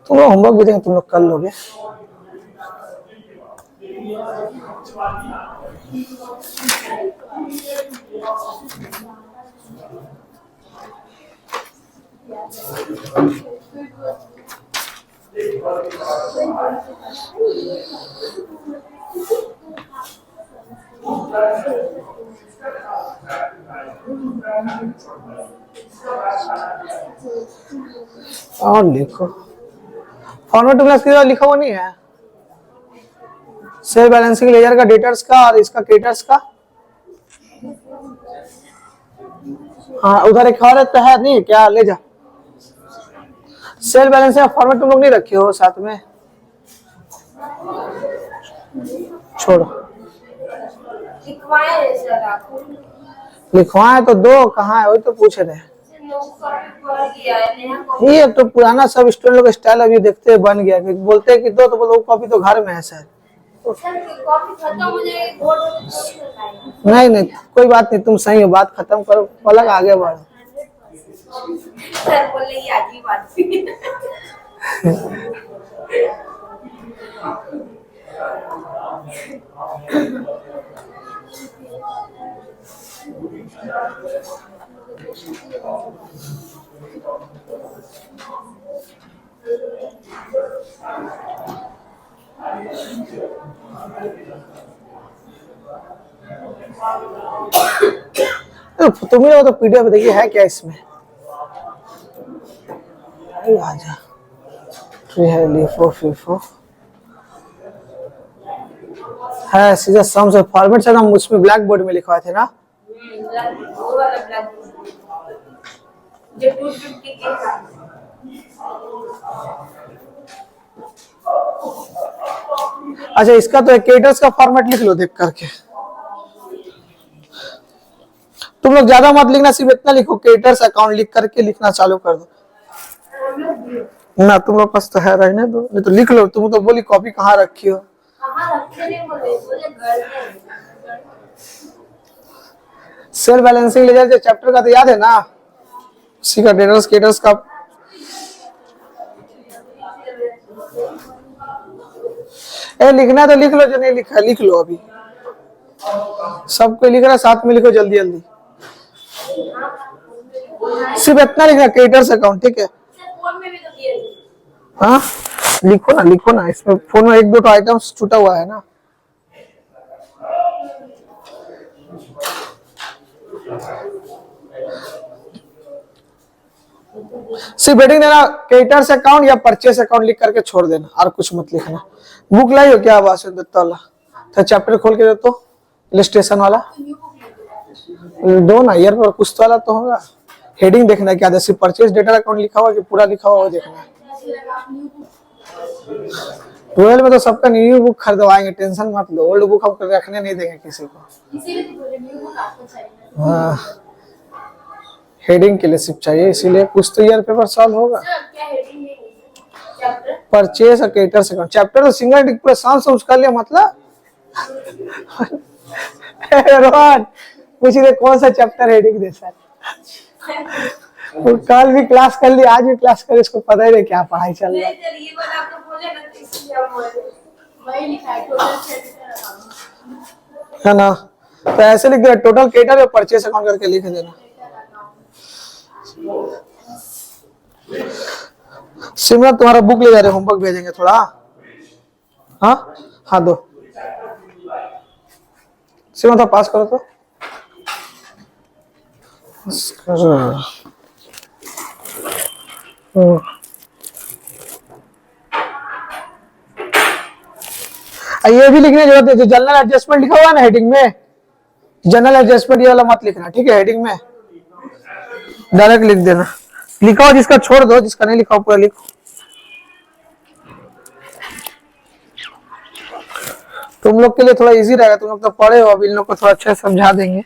तुम लोग होमवर्क भी देंगे, तुम लोग कर लोगे। और लिखो फॉर्मेट में लिखा हुआ नहीं है। सेल बैलेंसिंग लेजर का डेटर्स का और इसका क्रेडिटर्स का। हाँ उधर एक और तो है नहीं क्या, ले जा। सेल बैलेंसिंग का फॉर्मेट तुम लोग नहीं रखे हो साथ में, छोड़ो। लिखवाए तो दो, कहाँ है वही तो पूछ रहे हैं। कॉपी कर दिया है नया कॉपी। ये तो पुराना सब स्टूडेंट लोग स्टाइल अभी देखते हैं बन गया है। बोलते हैं कि दो तो बोलो कॉपी तो घर में है सर। सर कॉपी खत्म हो जाएगी बोर्ड में थोड़ी ना लाएंगे। नहीं नहीं कोई बात नहीं, तुम सही हो, बात खत्म करो, पलक आगे बढ़ो। सर बोले ये आज ही बात थी। तुम ही तो पीडीएफ देखिए है क्या इसमें। अरे आजा ट्री है लिफो फिफो है सीधा सम्स और फॉर्मेट से हम उसमें ब्लैक बोर्ड में लिखवाए थे ना। वो वाला ब्लैक जो 250 के था। अच्छा इसका तो कैटर्स का फॉर्मेट लिख लो देख करके। तुम लोग ज्यादा मत लिखना, सिर्फ इतना लिखो कैटर्स अकाउंट लिख करके लिखना चालू कर दो ना। तुम लोग पास तो है रहने दो, नहीं तो लिख लो। तुम तो बोली कॉपी कहाँ रखी हो। कहाँ रखे नहीं बोले घर में। सेल बैलेंसिंग लेजर चैप्टर का तो याद है ना, उसी का डेटर्स कैटर्स का। ए लिखना तो लिख लो, जो नहीं लिखा लिख लो। अभी सबको लिख रहा, साथ में लिखो जल्दी जल्दी। सिर्फ इतना लिखना कैटर्स अकाउंट, ठीक है। फोन में भी तो दिए थे। हाँ लिखो ना इसमें फोन में एक दो तो आइटम्स छूटा हुआ है ना। सिर्फ हेडिंग देना कैटर्स अकाउंट या परचेस अकाउंट लिख करके छोड़ देना, और कुछ मत लिखना। बुक लाई हो क्या आवाज दत्ता वाला तो चैप्टर खोल के दे तो इलस्ट्रेशन वाला दो ना यार, पर कुछ तो वाला तो होगा। हेडिंग देखना है क्या, जैसे परचेस डेटा अकाउंट लिखा हुआ कि पूरा लिखा हुआ वो देखना है। 12 में तो सबका न्यू बुक खरीदवाएंगे, टेंशन मत लो। ओल्ड बुक हम रखने नहीं देंगे किसी को। इसीलिए तो बोले न्यू बुक आपको चाहिए। हाँ हेडिंग के लिए सिर्फ चाहिए, इसीलिए कुछ तो ईयर पेपर सॉल्व होगा। सर क्या हेडिंग है चैप्टर? परचेस और कैटर्स अकाउंट चैप्टर तो सिंगल टिक पूरा सांस समझ कर लिया मतलब। रोहन पूछ रहे कौन सा चैप्टर हेडिंग दे सर। वो कल भी क्लास कर ली, आज भी क्लास कर, इसको पता ही नहीं क्या पढ़ाई चल रहा है। नहीं सर ये वाला आपको बोले ना तो इसलिए हम बोले। वही लिखा है टोटल क्रेडिटर अकाउंट। है ना, तो ऐसे लिख देना टोटल कैटर और परचेस अकाउंट करके लिख देना। सिमरन तुम्हारा बुक ले जा रहे, होमवर्क भेजेंगे थोड़ा। हाँ हाँ दो सिमरन तो पास करो तो। ये भी लिखने की जरूरत है, जो जनरल एडजस्टमेंट लिखा हुआ है ना हेडिंग में, जनरल एडजस्टमेंट ये वाला मत लिखना, ठीक है। हेडिंग में डायरेक्ट लिख देना। लिखा हो जिसका छोड़ दो, जिसका नहीं लिखा हो पूरा लिखो। तुम लोग के लिए थोड़ा इजी रहेगा, तुम लोग तो पढ़े हो, अब इन लोग को थोड़ा अच्छा समझा देंगे।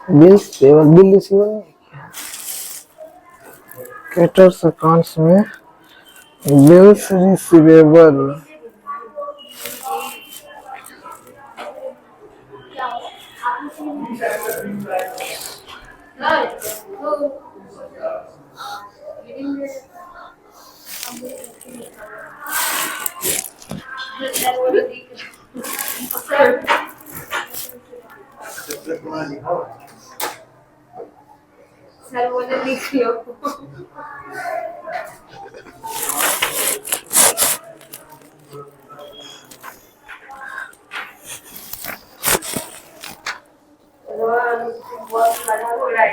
बिल्स पेबल बिल रिसीवेबल कैटर्स अकाउंट्स में बिल्स रिसीवेबल सर वो तो दिख सर वो तो लिख लो। बहुत खड़ा हो रहा है।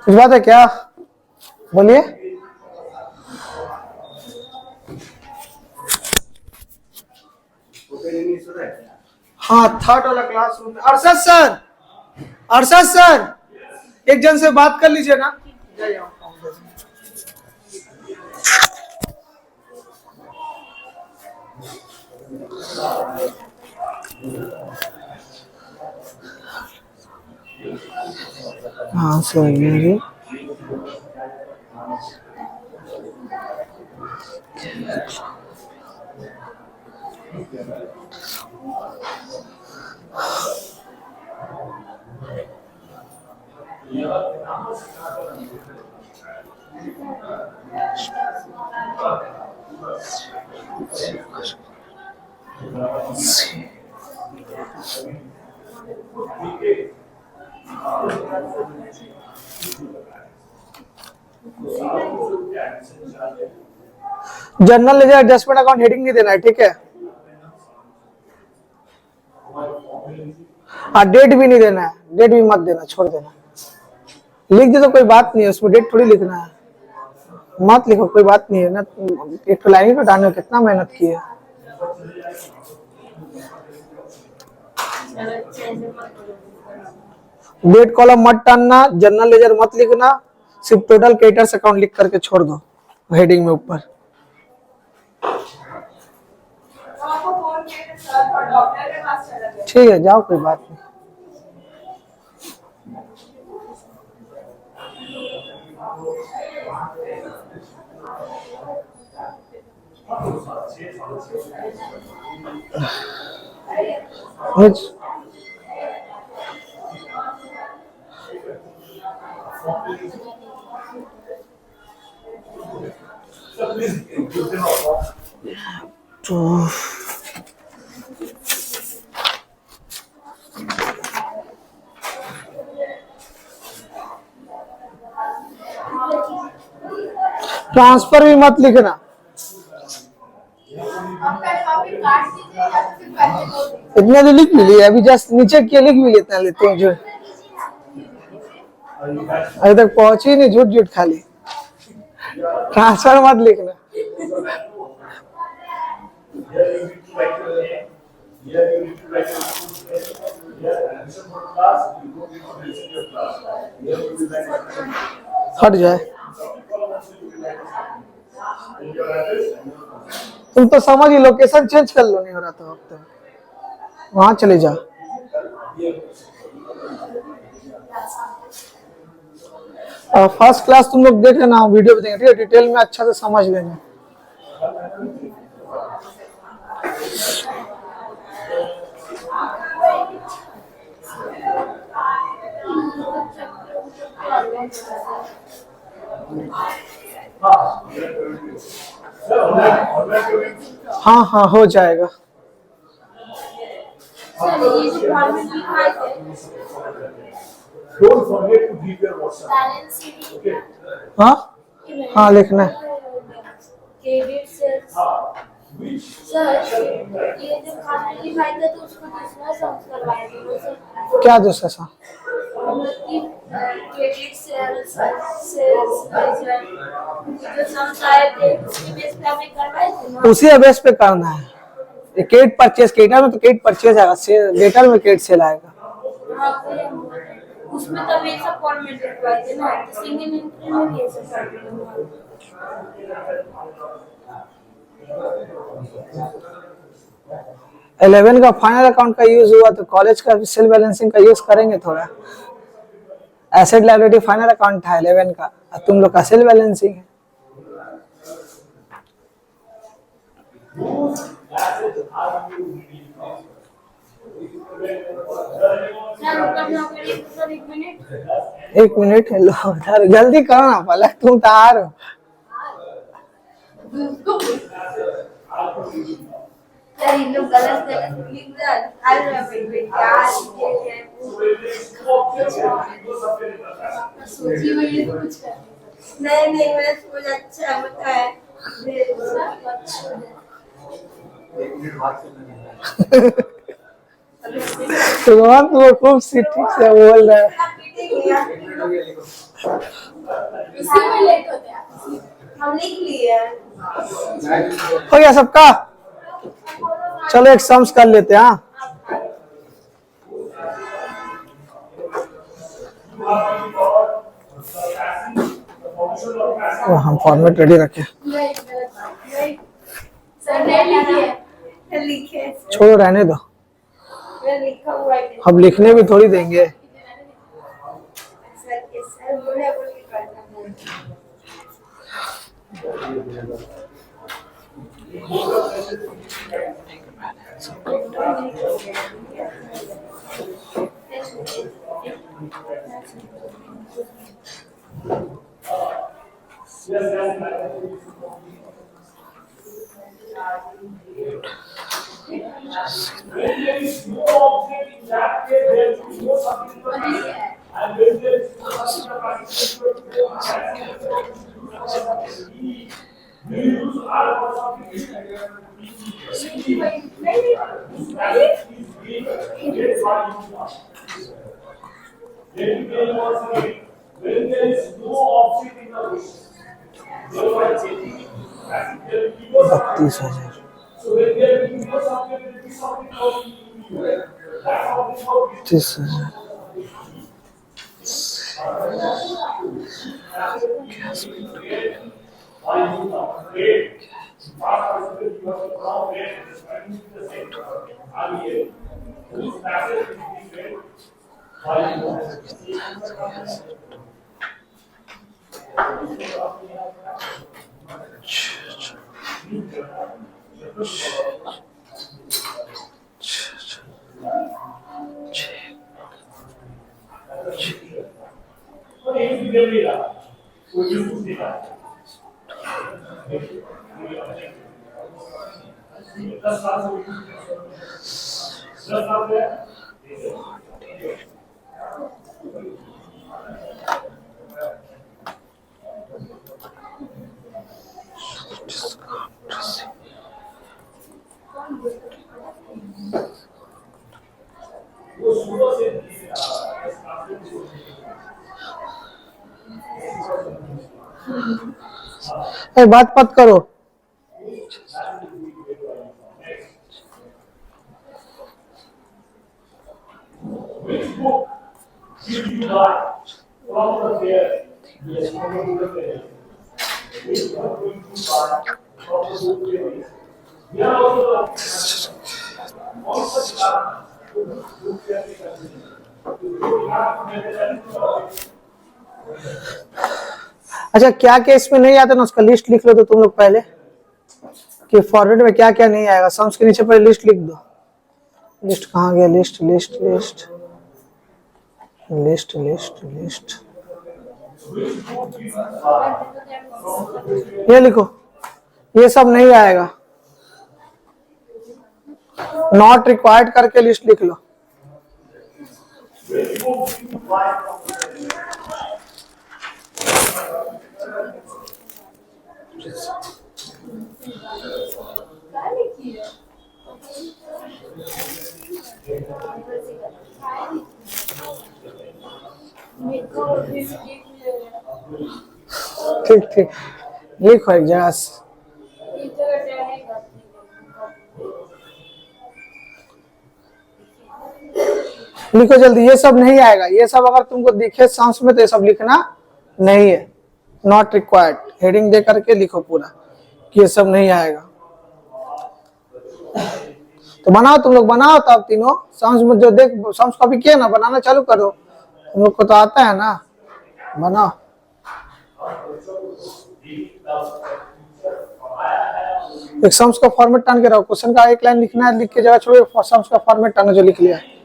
कुछ बात है क्या? बोलिए। हाँ, थर्ड वाला क्लासरूम में। अरशद सर, अरशद सर, एक जन से बात कर लीजिए ना। हाँ सर, ये general ledger adjustment account heading नहीं देना है, ठीक है? हाँ, डेट भी नहीं देना है, डेट भी मत देना, छोड़ देना। लिख दे तो कोई बात नहीं है, उसमें डेट थोड़ी लिखना है। मत लिखो, कोई बात नहीं है ना। एक तो लाइन हटाने में कितना मेहनत की है। डेट कॉलम मत टानना, जनरल लेजर मत लिखना, सिर्फ टोटल क्रेडिटर्स अकाउंट लिख करके छोड़ दो हेडिंग में ऊपर। आपको फोन किया सर और डॉक्टर के पास चला गया। ठीक है, जाओ, कोई बात नहीं। तो ट्रांसफर भी मत लिखना। आप पहले कॉपी काट दीजिए या फिर पहले बोल दीजिए। इतने तो लिख भी लिए, अभी जस्ट नीचे किया लिख भी लेते हैं, लेते हैं जो अभी तक पहुंची नहीं, झूठ झूठ खाली। ट्रांसफर मत लिखना। हट जाए। तुम तो समझ ही, लोकेशन चेंज कर लो, नहीं हो रहा तो अब तो वहां चले जाओ। फर्स्ट क्लास तुम लोग देख लेना, वीडियो भी देंगे, ठीक है? डिटेल में अच्छा से समझ लेना। हाँ हाँ, हो जाएगा। सर ये जो फॉर्मेट लिखा है Don't forget to give your WhatsApp. Balance sheet Okay. हाँ हाँ, लिखना है। क्रेडिट सेल्स Which सर ये जो खाते लिखाई था तो उसको दूसरा समझ करवाएंगे वो सर क्या दूसरा सा? मतलब कि क्रेडिट सेल्स सेल्स जो समझ आए थे उसके बेस पे हमें करवाए थे ना। उसी बेस पे करना है। क्रेडिट परचेज, क्रेडिटर में तो क्रेडिट परचेज आएगा, लेटर में क्रेडिट सेल आएगा। हाँ, वही हम बोल रहे हैं। उसमें तब ये सब फॉर्मेट लिखवाए थे ना, तो सिंगल एंट्री में भी ये सब फॉर्मेट लिखवाए थे। 11 का फाइनल अकाउंट का यूज हुआ तो कॉलेज का सेल बैलेंसिंग का यूज करेंगे थोड़ा। एसेट लायबिलिटी फाइनल अकाउंट था 11 का, और तुम लोग का सेल बैलेंसिंग है। सर ऊपर जाओ करिए तो सर 1 मिनट। 1 मिनट, लो उधर जल्दी करो ना, पलक तुम तो आ रहे हो। सर इन लोग गलत गलत लिख रहे हैं। अरे बेटे क्या ये है सोची वही कुछ कर नहीं नहीं मैं सोच अच्छा होता है तो वो खूब ठीक से बोल रहा है। इसी में लेट होते हैं। हम लिख लिए। हो गया सबका? चलो एक सम्स कर लेते हैं। हाँ, तो हम फॉर्मेट रेडी रखें। सर ने लिखिए। लिखे। छोड़ो, रहने दो, मैं लिखा हुआ है। हम लिखने भी थोड़ी देंगे। सर के सर बोले बोल के करना है। When there is no object in that case, there will be no something in the past. And when there is no something in the past, do you use R for something? When there is no object in the wish, thereby changing it, there will be no something. 32,000। So when there will be no something, there will be something else. That's how this works. 30,000। बात मत करो। Which book did you buy from the fair? Yes, from the book fair. Which book did you buy from the book fair? We are also book fair. अच्छा, क्या क्या इसमें नहीं आता ना, उसका लिस्ट लिख लो तो तुम लोग पहले कि फॉर्मेट में क्या क्या नहीं आएगा। सम्स के नीचे पहले लिस्ट लिख दो। लिस्ट कहाँ गया? List list list list list list ये लिखो, ये सब नहीं आएगा। नॉट रिक्वायर्ड करके लिस्ट लिख लो। ठीक ठीक, लिखो एक जगह से। लिखो जल्दी, ये सब नहीं आएगा। ये सब अगर तुमको दिखे सांस में तो ये सब लिखना नहीं है। नॉट रिक्वायर्ड हेडिंग दे करके लिखो पूरा कि ये सब नहीं आएगा। तो बनाओ, तुम लोग बनाओ तब तीनों सांस में जो देख सांस कॉपी किया ना, बनाना चालू करो। तुम लोग को तो आता है ना, बनाओ। एक सम्स का फॉर्मेट टान के रहो। क्वेश्चन का एक लाइन लिखना है, लिख के जगह छोड़ो, सम्स का फॉर्मेट टानो जो लिख लिया है।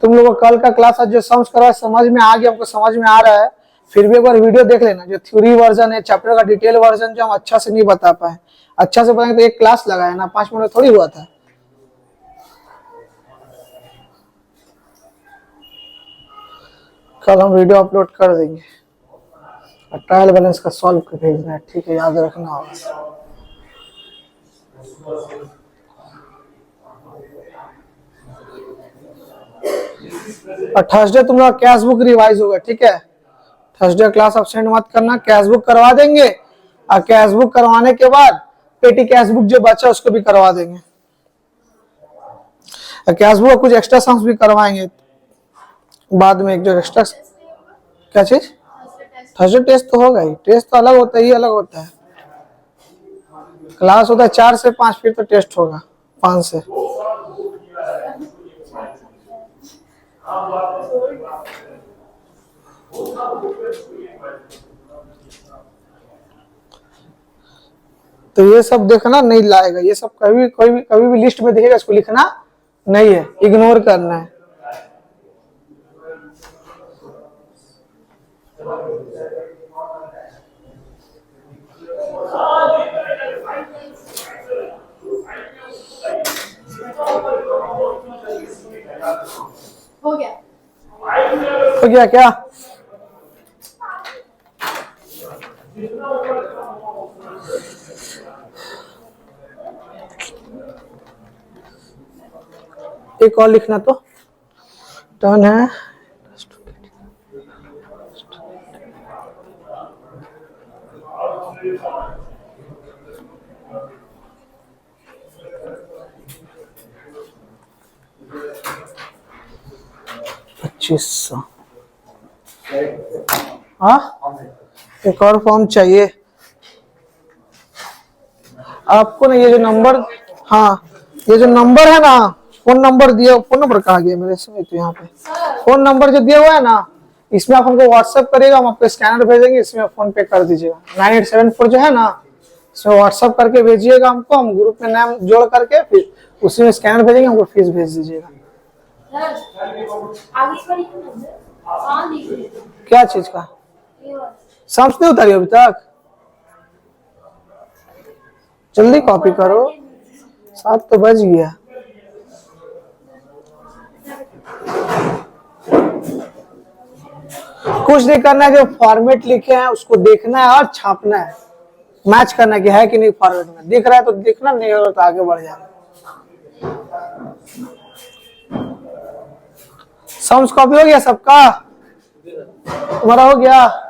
तुम लोगों को कल का क्लास आज जो सम्स करा समझ में आ गया, हमको समझ में आ रहा है। फिर भी एक बार वीडियो देख लेना, जो थ्योरी वर्जन है, चैप्टर का डिटेल वर्जन जो हम अच्छा से नहीं बता पाए। अच्छा से बताएंगे तो एक क्लास लगाया ना, 5 मिनट थोड़ी हुआ था। कल हम वीडियो अपलोड कर देंगे और ट्रायल बैलेंस का सॉल्व कर भेजना है, ठीक है, याद रखना होगा। और थर्सडे तुम लोग कैश बुक रिवाइज होगा, ठीक है। थर्सडे क्लास अब्सेंट मत करना, कैश बुक करवा देंगे और कैश बुक करवाने के बाद पेटी कैश बुक जो बचा उसको भी करवा देंगे। कैश बुक कुछ एक्स्ट्रा सम्स भी करवाएंगे बाद में, एक जो एक्स्ट्रा। क्या चीज? थर्सडे टेस्ट तो होगा ही, टेस्ट तो अलग होता है, ये अलग होता है। क्लास होता है 4 से 5, फिर तो टेस्ट होगा 5 से। तो ये सब देखना नहीं लाएगा, ये सब कभी भी लिस्ट में दिखेगा, इसको लिखना नहीं है, इग्नोर करना है। हो गया। हो गया क्या? एक और लिखना तो टर्न है। हाँ, एक और फॉर्म चाहिए आपको ना। ये जो नंबर, हाँ ये जो नंबर है ना, फोन नंबर दिया, फोन नंबर कहाँ गया मेरे से? तो यहाँ पे फोन नंबर जो दिया हुआ है ना, इसमें आप हमको व्हाट्सएप करिएगा, हम आपको स्कैनर भेजेंगे, इसमें फोन पे कर दीजिएगा। 9874 जो है ना, इसमें व्हाट्सएप करके भेजिएगा हमको, हम ग्रुप में नाम जोड़ करके फिर उसी में स्कैनर भेजेंगे, हमको फीस भेज दीजिएगा। क्या चीज का? सम्स नहीं उतारी अभी तक? जल्दी कॉपी करो, 7 तो बज गया। कुछ नहीं करना है, जो फॉर्मेट लिखे हैं उसको देखना है और छापना है, मैच करना कि है कि नहीं फॉर्मेट में। दिख रहा है तो दिखना, नहीं हो रहा तो आगे बढ़ जाना। सम्स कॉपी हो गया सबका? तुम्हारा हो गया?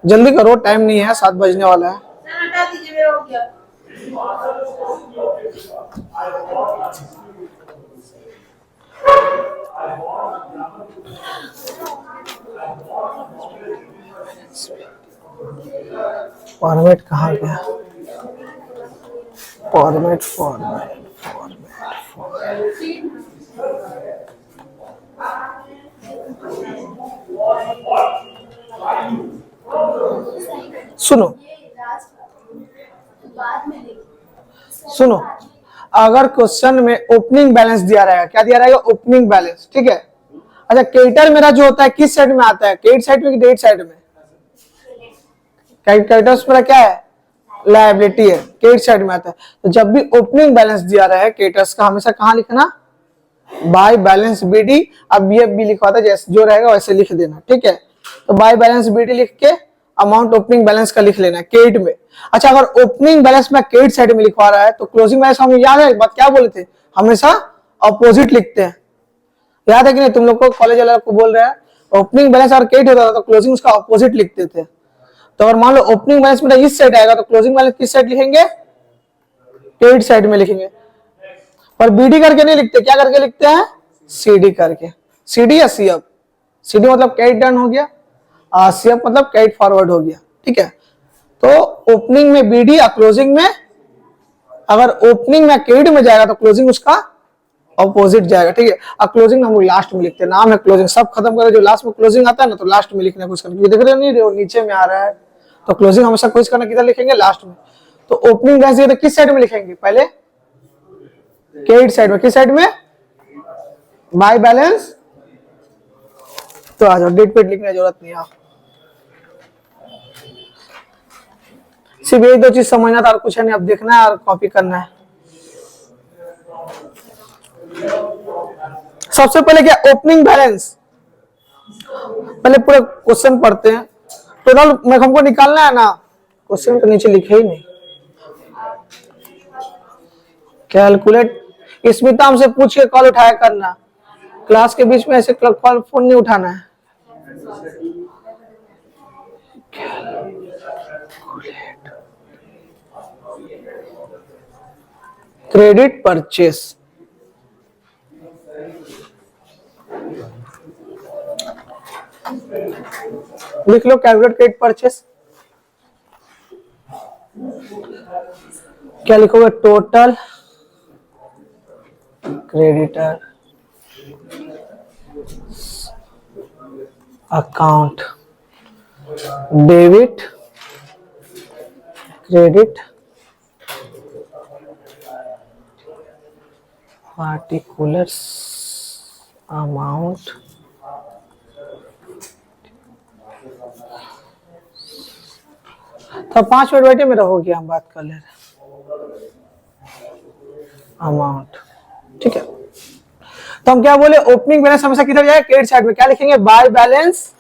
जल्दी करो, टाइम नहीं है, 7 बजने वाला है। हटा दीजिए, मेरा हो गया। फॉर्मेट कहाँ गया? फॉर्मेट सुनो सुनो, अगर क्वेश्चन में ओपनिंग बैलेंस दिया रहेगा, क्या दिया रहेगा? ओपनिंग बैलेंस, ठीक है। अच्छा, क्रेडिटर मेरा जो होता है किस साइड में आता है? क्रेडिट साइड में कि डेबिट साइड में? क्रेडिटर्स मेरा क्या है? लायबिलिटी है, क्रेडिट साइड में आता है। तो जब भी ओपनिंग बैलेंस दिया रहा है क्रेडिटर्स का, हमेशा कहाँ लिखना? By balance BD. अब ये भी लिखा था, जैसे जो रहेगा वैसे लिख देना, ठीक है। तो बाय बैलेंस बीडी लिख के अमाउंट ओपनिंग बैलेंस का लिख लेना क्रेडिट में। अच्छा, अगर ओपनिंग बैलेंस में क्रेडिट साइड में लिखवा रहा है तो क्लोजिंग बैलेंस, हमें याद है एक बात क्या बोले थे? हमेशा अपोजिट लिखते हैं, याद है कि नहीं? तुम लोग को कॉलेज वाले को बोल रहे हैं ओपनिंग बैलेंस और क्रेडिट होता था तो क्लोजिंग उसका अपोजिट लिखते थे। तो अगर मान लो ओपनिंग बैलेंस मेरा इस साइड आएगा तो क्लोजिंग बैलेंस किस साइड लिखेंगे? क्रेडिट साइड में लिखेंगे। पर बीडी करके नहीं लिखते, क्या करके लिखते हैं? सीडी करके। सीडी या सीएफ? सीडी मतलब क्रेडिट डन हो गया, सीएफ मतलब क्रेडिट फॉरवर्ड हो गया, ठीक है। तो ओपनिंग में बीडी और क्लोजिंग में, अगर ओपनिंग में क्रेडिट में जाएगा तो क्लोजिंग उसका अपोजिट जाएगा, ठीक है। और क्लोजिंग हम लास्ट में लिखते हैं, नाम है क्लोजिंग। सब खत्म करें, जो लास्ट में क्लोजिंग आता है ना तो लास्ट में लिखना कुछ करना, देख रहे नहीं, नीचे में आ रहा है तो क्लोजिंग हमेशा कुछ करना किधर लिखेंगे? लास्ट में। तो ओपनिंग बैलेंस तो किस साइड में लिखेंगे? पहले क्रेडिट साइड में। किस साइड में? By balance. तो आ जाओ, डेट पेट लिखने की जरूरत नहीं है, सिर्फ यही 2 चीज समझना था और कुछ नहीं। अब देखना है और कॉपी करना है। सबसे पहले क्या? Opening balance. पहले पूरे क्वेश्चन पढ़ते हैं, टोटल में हमको निकालना है ना। क्वेश्चन के नीचे लिखे ही नहीं। कैलकुलेट, स्मिता हमसे पूछ के कॉल उठाया करना, क्लास के बीच में ऐसे कॉल फोन नहीं उठाना है। क्रेडिट परचेस, लिख लो कैलकुलेट क्रेडिट परचेस। क्या लिखोगे? Total creditor account, debit credit particular amount तो 5 मिनट बैठे मेरा हो गया, हम बात कर ले रहे अमाउंट। ठीक है, तो हम क्या बोले? ओपनिंग बैलेंस हमेशा किधर जाए? क्रेडिट साइड में। क्या लिखेंगे? बाय बैलेंस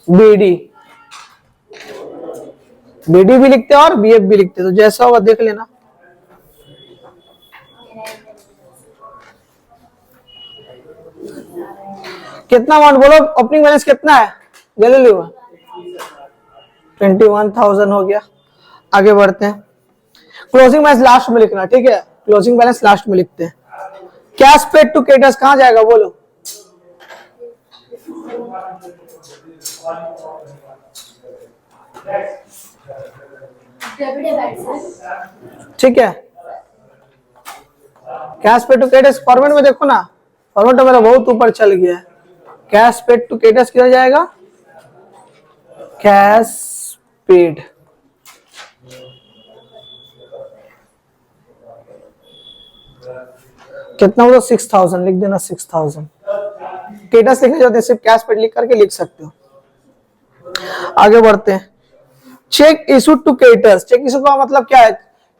बीडी, बीडी भी लिखते हैं और बीएफ भी लिखते हैं, तो जैसा होगा देख लेना। कितना अमाउंट बोलो? ओपनिंग बैलेंस कितना है? जल्दी लो। 21,000 हो गया। आगे बढ़ते हैं। क्लोजिंग बैलेंस लास्ट में लिखना, ठीक है? क्लोजिंग बैलेंस लास्ट में लिखते हैं। कैश पेड टू क्रेडिटर्स कहां जाएगा बोलो? ठीक है, cash paid to creditors format में देखो ना, फॉर्मेट तो मेरा बहुत ऊपर चल गया है। कैश पेड टू क्रेडिटर्स किधर जाएगा? कैश पेड कितना होगा? 6,000 लिख देना। 6,000 क्रेडिटर्स लिखने जाते हैं, सिर्फ कैश पेड लिख करके लिख सकते हो। आगे बढ़ते हैं। Cheque issue to creditors, cheque issue का मतलब क्या है?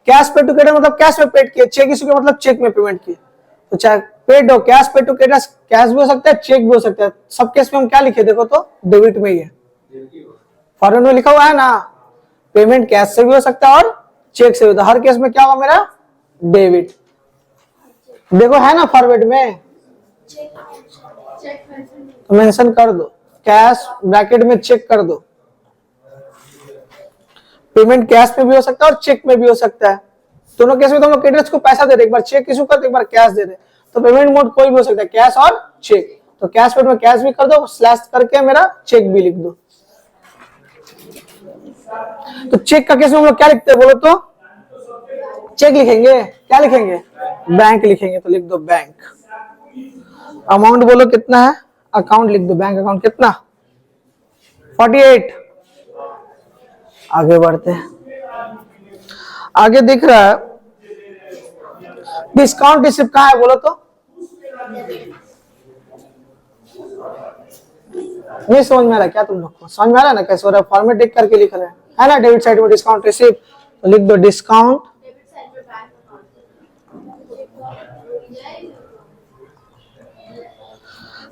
कैश पेड टू क्रेडिटर मतलब कैश में पेड किए, चेक इशू का मतलब चेक में पेमेंट किए। तो चाहे पेड हो, cash paid to creditors, cash भी हो सकता है, चेक भी हो सकता है। सब केस में हम क्या लिखे देखो तो? डेबिट में ही है, फॉर्मेट में लिखा हुआ है ना। पेमेंट कैश से भी हो सकता है और चेक से भी होता है। हर केस में क्या होगा मेरा? डेबिट। देखो है ना फॉर्मेट में, तो मेंशन कर दो। कैश ब्रैकेट में चेक कर दो। पेमेंट कैश में भी हो सकता है और चेक में भी हो सकता है। दोनों केस में तो हम लोग क्रेडिटर्स को पैसा दे रहे, एक बार चेक इशू करते, एक बार कैश दे रहे। तो पेमेंट मोड कोई भी हो सकता है, कैश और चेक। तो कैश पेड में कैश भी कर दो, स्लैश करके मेरा चेक भी लिख दो। तो चेक का केस में हम लोग क्या लिखते हैं बोलो तो? चेक लिखेंगे, क्या लिखेंगे? बैंक लिखेंगे, तो लिख दो बैंक। अमाउंट बोलो कितना है? अकाउंट लिख दो, बैंक अकाउंट कितना? 48। आगे बढ़ते हैं। आगे दिख रहा है डिस्काउंट रिसिप्ट कहाँ है बोलो तो? नहीं समझ में आ रहा क्या तुम लोग को? समझ में आ रहा है ना कैसे हो रहा है? फॉर्मेट देख करके लिख रहे हैं, है ना? डेबिट साइड में डिस्काउंट रिसिप्ट, तो लिख दो डिस्काउंट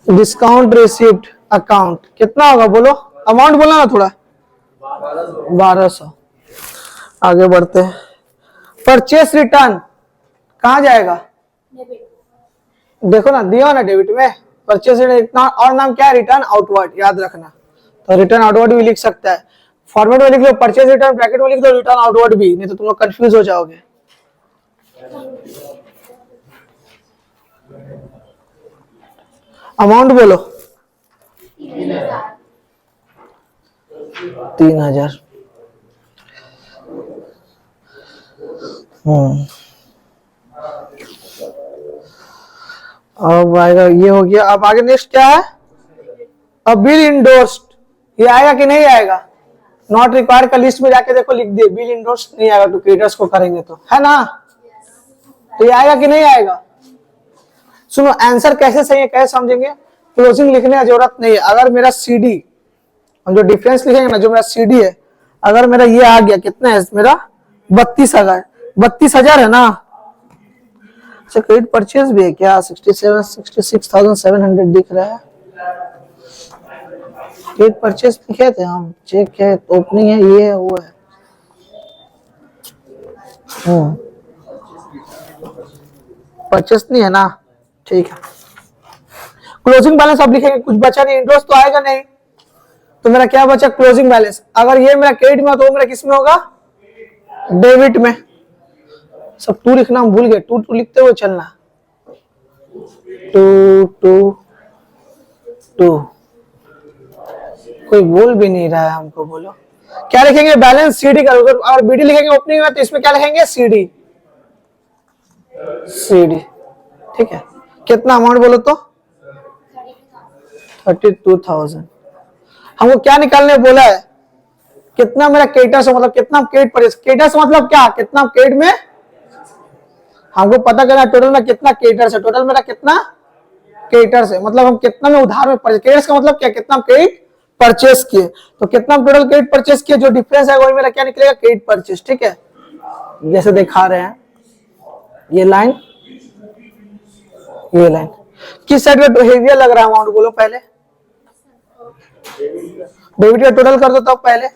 डिस्काउंट रिसिप्ट अकाउंट कितना होगा बोलो? अमाउंट बोला ना थोड़ा। 1200। आगे बढ़ते हैं। परचेस रिटर्न कहां जाएगा? देखो ना, दिया ना डेबिट में। परचेस रिटर्न और नाम क्या है? रिटर्न आउटवर्ड, याद रखना। तो रिटर्न आउटवर्ड भी लिख सकता है। फॉर्मेट में लिख लो परचेस रिटर्न, ब्रैकेट में लिख दो रिटर्न आउटवर्ड भी, नहीं तो तुम लोग कंफ्यूज हो जाओगे। अमाउंट बोलो 3,000। अब आएगा, ये हो गया। अब आगे नेक्स्ट क्या है? अब बिल इंडोर्स्ड, ये आएगा कि नहीं आएगा? नॉट रिक्वायर्ड का लिस्ट में जाके देखो, लिख दिए बिल इंडोर्स्ड नहीं आएगा। तो क्रेडिटर्स को करेंगे तो, है ना? तो ये आएगा कि नहीं आएगा? सुनो, आंसर कैसे सही है कैसे समझेंगे? क्लोजिंग लिखने की जरूरत नहीं है। अगर मेरा सीडी, हम जो डिफरेंस लिखेंगे ना, जो मेरा सीडी है, अगर मेरा ये आ गया, कितना है मेरा? 32,000। 32,000 है ना? अच्छा, क्रेडिट परचेज भी है क्या? 66,700 दिख रहा है। क्रेडिट परचेज लिखे थे हम, चेक है, ओपनिंग है, ये है, वो है। परचेज नहीं है ना? ठीक है। क्लोजिंग बैलेंस अब लिखेंगे, कुछ बचा नहीं, इंटरेस्ट तो आएगा नहीं, तो मेरा क्या बचा क्लोजिंग बैलेंस। अगर ये मेरा क्रेडिट में तो मेरा किस में होगा, डेबिट में। सब टू लिखना हम भूल गए, टू टू लिखते हुए चलना, टू टू टू। कोई बोल भी नहीं रहा है हमको, बोलो क्या लिखेंगे, बैलेंस सीडी का। अगर बीडी लिखेंगे ओपनिंग में तो इसमें क्या लिखेंगे, सीडी, सीडी। ठीक है, कितना अमाउंट बोलो तो 32,000। हमको क्या निकालने बोला है, कितना मेरा क्रेडिटर्स मतलब कितना क्रेडिट परचेस। क्रेडिटर्स मतलब क्या, कितना क्रेडिट में हमको पता करना टोटल में कितना क्रेडिटर्स है, टोटल मेरा कितना क्रेडिटर्स है, मतलब हम कितना में उधार में परचेस। क्रेडिटर्स का मतलब क्या, कितना क्रेडिट परचेस किए, तो कितना टोटल क्रेडिट परचेस किए, जो डिफरेंस है वही मेरा क्या निकलेगा, क्रेडिट परचेस। ठीक है, जैसे दिखा रहे हैं ये लाइन, ये लाइन किस साइड में हेवियर लग रहा है अमाउंट, बोलो पहले। डेबिट का टोटल कर दो तब पहले।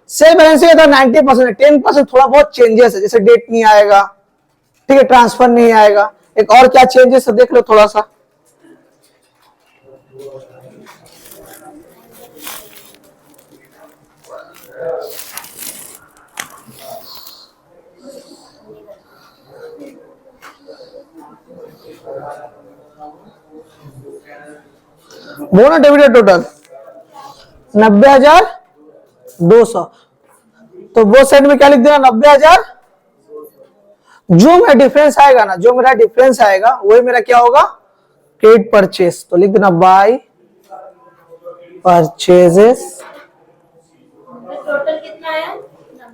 सेल बैलेंस का 90% 10% थोड़ा बहुत चेंजेस है, जैसे डेट नहीं आएगा, ठीक है, ट्रांसफर नहीं आएगा। एक और क्या चेंजेस है देख लो थोड़ा सा, वो ना डेबिट का टोटल 90,200, तो वो साइड में क्या लिख देना 90,000। जो मेरा डिफरेंस आएगा ना, जो मेरा डिफरेंस आएगा वही मेरा क्या होगा, क्रेडिट परचेस। तो लिख देना बाय परचेजेस। टोटल कितना आया,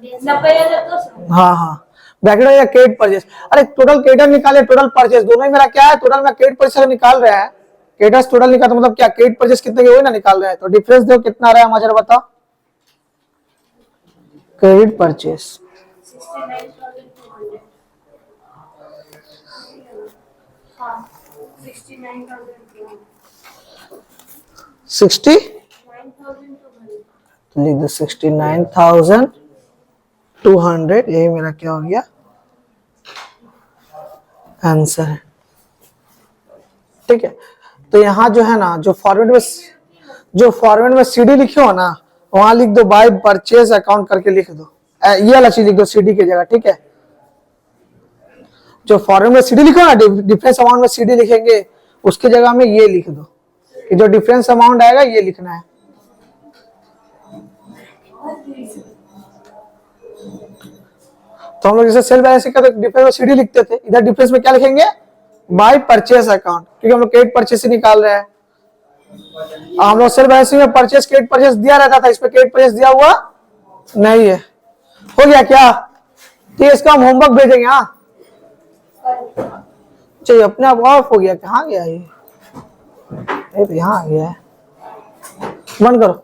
90,200। हाँ हाँ, ब्रैकेट या क्रेडिट परचेस। अरे टोटल क्रेडिट निकाले, टोटल परचेस, दोनों ही मेरा क्या है, टोटल में क्रेडिट परचेस निकाल रहा है। क्रेडिटर्स टोटल निकाल तो मतलब क्या, क्रेडिट परचेस कितने के वही ना निकाल रहे हैं, तो डिफरेंस देखो कितना रहा है, मुझे बताओ। Credit purchase 69,200। हाँ, 69,200। 69,200, 9,200। तो लिख दो 69,200, यही मेरा क्या हो गया आंसर है। ठीक है, तो यहाँ जो है ना, जो फॉर्मेट में सीडी लिखे हो ना, वहां लिख दो बाय परचेज अकाउंट करके लिख दो, ये वाला चीज लिख दो सीडी की जगह। ठीक है, जो फॉर्मेट में सीडी लिखो ना, डिफरेंस अमाउंट में सीडी लिखेंगे, उसकी जगह में ये लिख दो कि जो डिफरेंस अमाउंट आएगा ये लिखना है। तो हम लोग जैसे सेल बैलेंस का डिफरेंस में सीडी लिखते थे, इधर डिफरेंस में क्या लिखेंगे, बाय परचेस अकाउंट, क्योंकि हम लोग क्रेडिट परचेस ही निकाल रहे हैं। हम लोग सेल बैलेंस में परचेस क्रेडिट परचेस दिया रहता था, इसमें क्रेडिट परचेस दिया हुआ नहीं है। हो गया क्या, ठीक है, इसका हम होमवर्क भेजेंगे। हाँ चाहिए, अपने आप ऑफ हो गया, कहाँ गया ये तो यहाँ आ गया है, बंद करो।